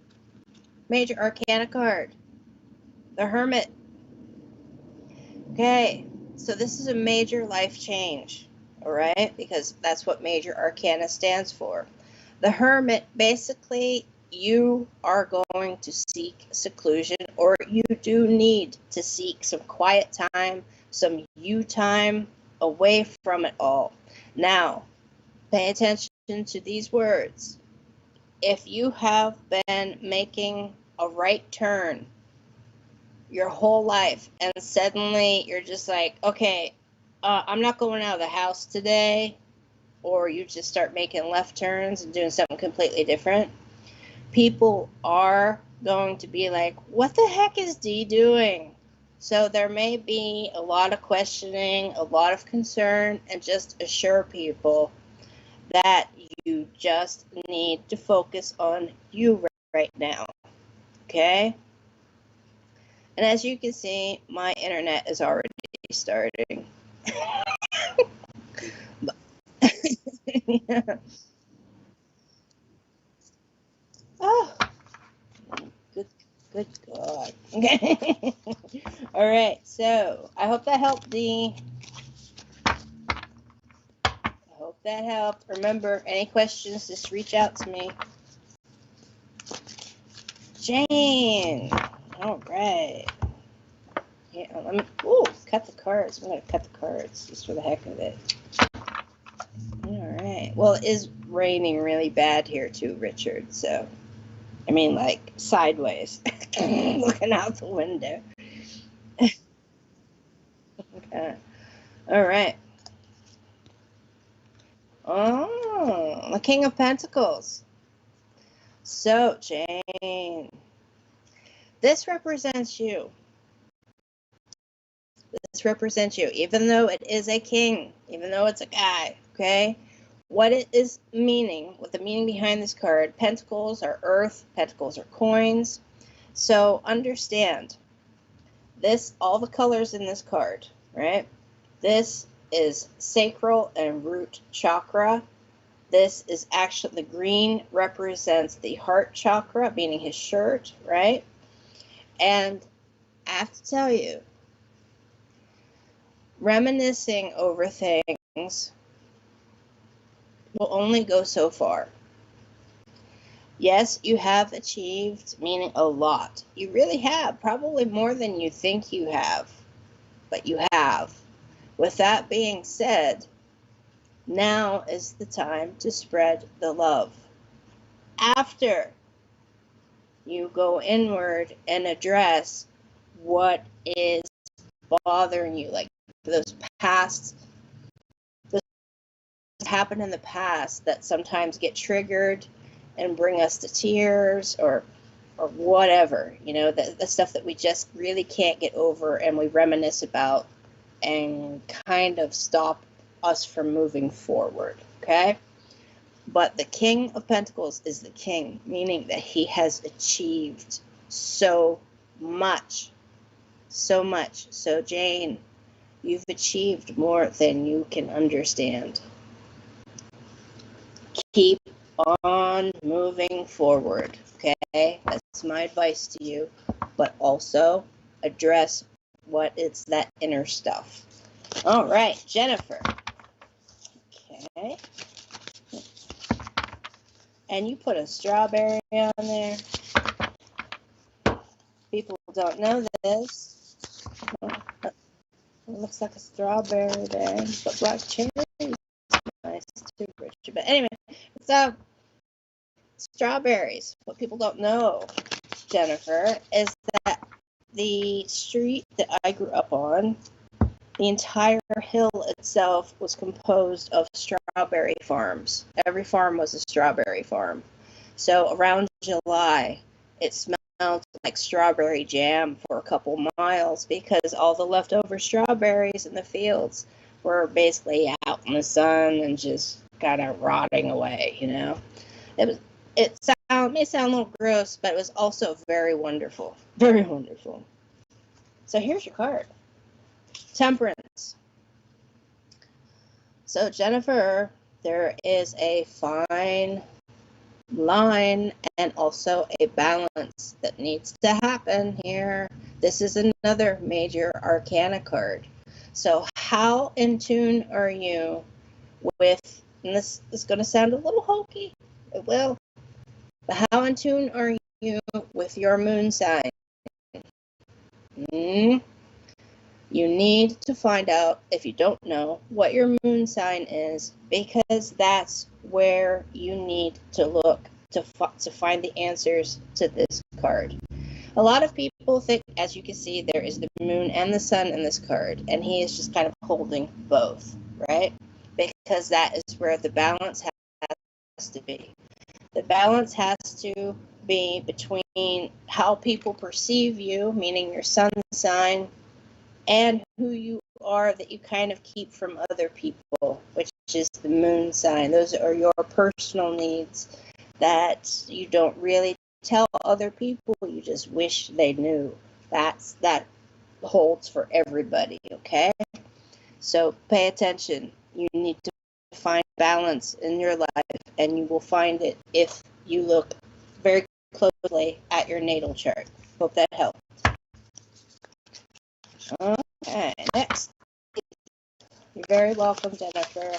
Major Arcana card, the Hermit. Okay, so this is a major life change, all right? Because that's what Major Arcana stands for. The Hermit, basically, you are going to seek seclusion, or you do need to seek some quiet time, some you time away from it all. Now, pay attention to these words. If you have been making a right turn your whole life and suddenly you're just like, okay, I'm not going out of the house today, or you just start making left turns and doing something completely different, people are going to be like, what the heck is D doing? So there may be a lot of questioning, a lot of concern, and just assure people that you just need to focus on you right now, okay? And as you can see, my internet is already starting. Yeah. Oh, good God. Okay. All right. So I hope that helped, Dee. I hope that helped. Remember, any questions, just reach out to me. Jane. All right. Yeah, let me. Ooh, cut the cards. I'm gonna cut the cards just for the heck of it. All right. Well, it is raining really bad here too, Richard. So, I mean, like sideways, looking out the window. Okay. All right. Oh, the King of Pentacles. So, Jane, this represents you. This represents you, even though it is a king, even though it's a guy, okay? What it is meaning, what the meaning behind this card, pentacles are earth, pentacles are coins. So understand this, all the colors in this card, right? This is sacral and root chakra. This is actually, the green represents the heart chakra, meaning his shirt, right? And I have to tell you, reminiscing over things will only go so far. Yes, you have achieved, meaning a lot. You really have, probably more than you think you have, but you have. With that being said, now is the time to spread the love. After you go inward and address what is bothering you, like those past, those happened in the past that sometimes get triggered and bring us to tears or whatever, you know, the stuff that we just really can't get over and we reminisce about and kind of stop us from moving forward, okay? But the King of Pentacles is the king, meaning that he has achieved so much, so much. So Jane, you've achieved more than you can understand. Keep on moving forward, okay? That's my advice to you. But also address what is that inner stuff. All right, Jennifer. Okay. And you put a strawberry on there. People don't know this. It looks like a strawberry there, but black cherry is nice too, Richard. But anyway, so strawberries. What people don't know, Jennifer, is that the street that I grew up on, the entire hill itself was composed of strawberry farms. Every farm was a strawberry farm. So around July, it smelled like strawberry jam for a couple miles because all the leftover strawberries in the fields were basically out in the sun and just kind of rotting away, you know. It may sound a little gross, but it was also very wonderful. Very wonderful. So here's your card. Temperance. So Jennifer, there is a fine line and also a balance that needs to happen here. This is another major arcana card. So how in tune are you with, and this is going to sound a little hokey, it will, but how in tune are you with your moon sign? You need to find out, if you don't know, what your moon sign is, because that's where you need to look to find the answers to this card. A lot of people think, as you can see, there is the moon and the sun in this card, and he is just kind of holding both, right? Because that is where the balance has to be. The balance has to be between how people perceive you, meaning your sun sign, and who you are that you kind of keep from other people, which is the moon sign. Those are your personal needs that you don't really tell other people. You just wish they knew. That holds for everybody, okay? So pay attention. You need to find balance in your life, and you will find it if you look very closely at your natal chart. Hope that helped. Okay, next. You're very welcome, Jennifer.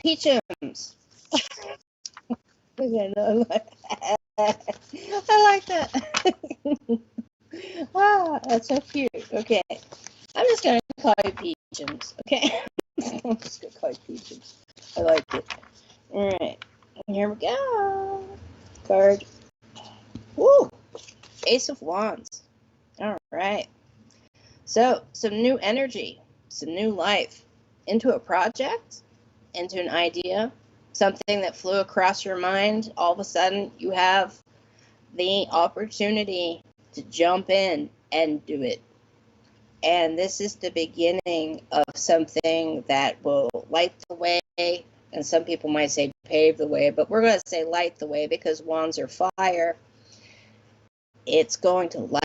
Peachums. I like that. Wow, that's so cute. Okay, I'm just going to call you Peachums, okay? I'm just going to call you Peachums. I like it. All right, here we go. Card. Woo! Ace of Wands. All right. So, some new energy, some new life into a project, into an idea, something that flew across your mind. All of a sudden, you have the opportunity to jump in and do it. And this is the beginning of something that will light the way. And some people might say pave the way, but we're going to say light the way because wands are fire. It's going to light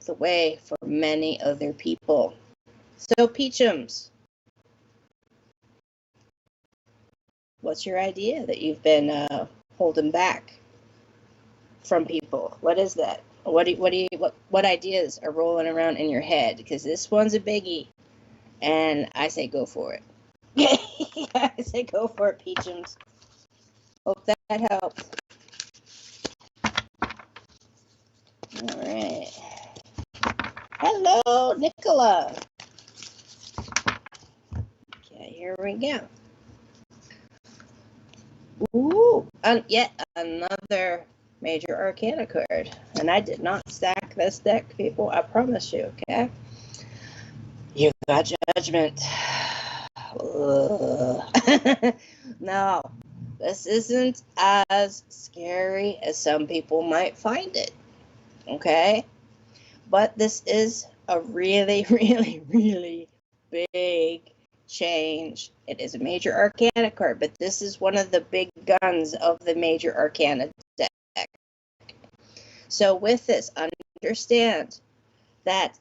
the way for many other people. So, Peachums, what's your idea that you've been holding back from people? What is that? What ideas are rolling around in your head? Because this one's a biggie, and I say go for it. I say go for it, Peachums. Hope that helps. All right. Hello, Nicola. Okay, here we go. Ooh, yet another major arcana card. And I did not stack this deck, people. I promise you, okay? You got Judgment. No, this isn't as scary as some people might find it, okay? But this is a really, really, really big change. It is a major arcana card, but this is one of the big guns of the major arcana deck. So with this, understand that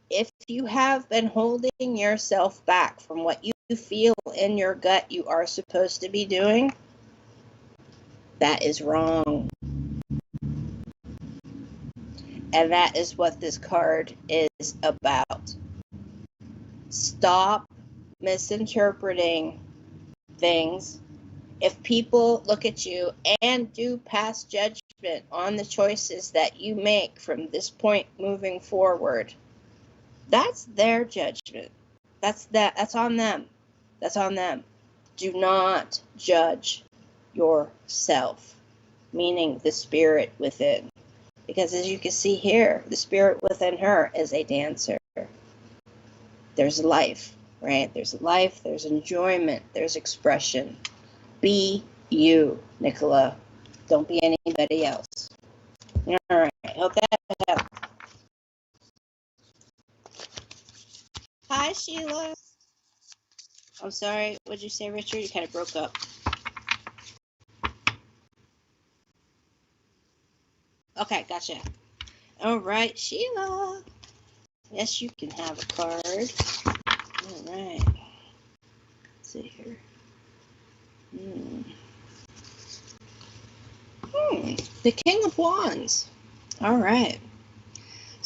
if you have been holding yourself back from what you feel in your gut you are supposed to be doing, that is wrong. And that is what this card is about. Stop misinterpreting things. If people look at you and do pass judgment on the choices that you make from this point moving forward, that's their judgment. That's on them. That's on them. Do not judge yourself, meaning the spirit within. Because as you can see here, the spirit within her is a dancer. There's life, right? There's life, there's enjoyment, there's expression. Be you, Nicola. Don't be anybody else. All right, hope that helped. Hi, Sheila. I'm sorry, what'd you say, Richard? You kind of broke up. Okay, gotcha. All right, Sheila. Yes, you can have a card. All right. Let's see here. The King of Wands. All right.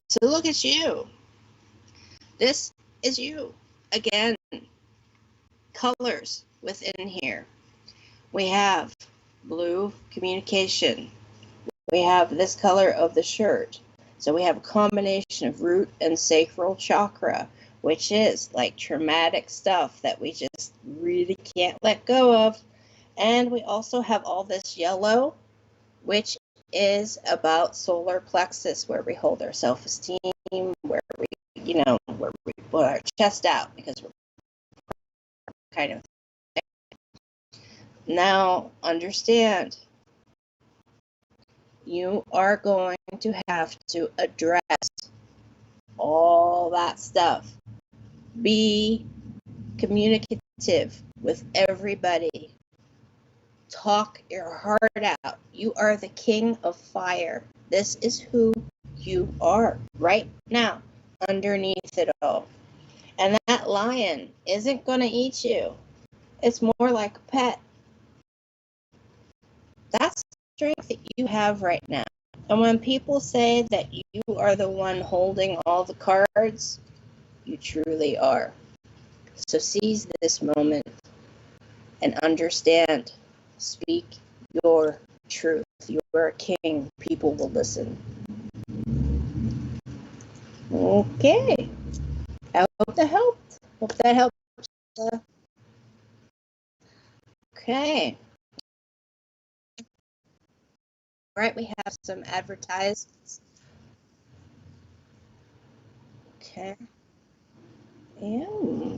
So look at you. This is you. Again, colors within here. We have blue communication. We have this color of the shirt. So we have a combination of root and sacral chakra, which is like traumatic stuff that we just really can't let go of. And we also have all this yellow, which is about solar plexus, where we hold our self-esteem, where we, where we put our chest out because we're kind of. Now, understand, you are going to have to address all that stuff. Be communicative with everybody. Talk your heart out. You are the king of fire. This is who you are right now, underneath it all. And that lion isn't going to eat you. It's more like a pet. That's the strength that you have right now. And when people say that you are the one holding all the cards, you truly are. So seize this moment and understand. Speak your truth. You are a king. People will listen. Okay. I hope that helped. Hope that helped. Okay. All right, we have some advertisements. Okay. Yeah.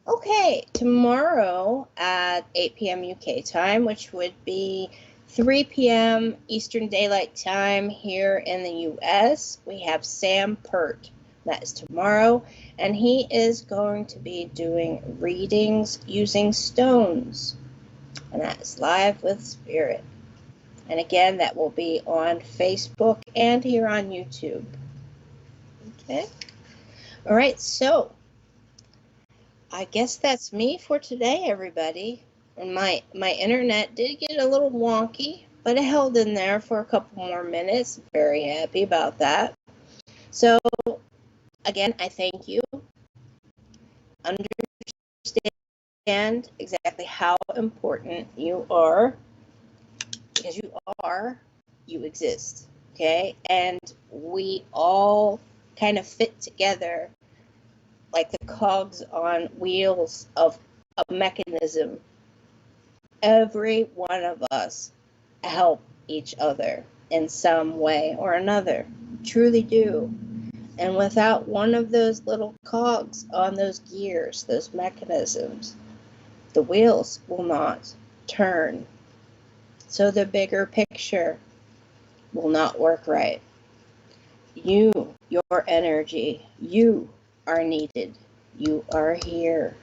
Okay, tomorrow at 8 p.m. UK time, which would be 3 p.m. Eastern Daylight Time here in the US, we have Sam Pert. That is tomorrow, and he is going to be doing readings using stones, and that is live with spirit. And again, that will be on Facebook and here on YouTube. Okay. All right, so I guess that's me for today, everybody. And my internet did get a little wonky, but it held in there for a couple more minutes. Very happy about that. So, again, I thank you. Understand exactly how important you are, because you exist, okay? And we all kind of fit together like the cogs on wheels of a mechanism. Every one of us help each other in some way or another. Truly do. And without one of those little cogs on those gears, those mechanisms, the wheels will not turn. So the bigger picture will not work right. You, your energy, you are needed. You are here.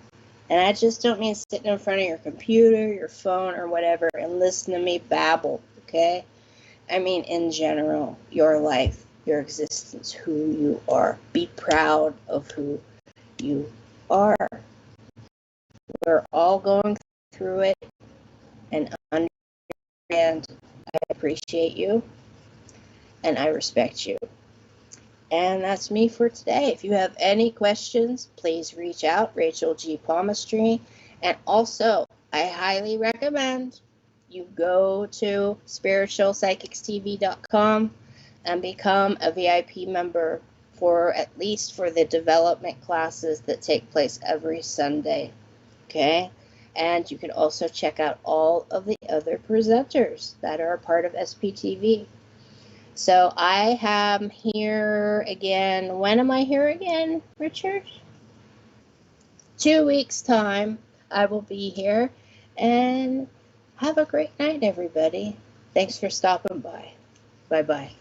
And I just don't mean sitting in front of your computer, your phone, or whatever and listen to me babble, okay? I mean in general, your life, your existence, who you are. Be proud of who you are. We're all going through it, and understand I appreciate you and I respect you. And that's me for today. If you have any questions, please reach out, Rachel G. Palmistry. And also, I highly recommend you go to spiritualpsychicstv.com and become a VIP member for at least for the development classes that take place every Sunday. Okay? And you can also check out all of the other presenters that are a part of SPTV. So I am here again. When am I here again, Richard? 2 weeks' time, I will be here. And have a great night, everybody. Thanks for stopping by. Bye-bye.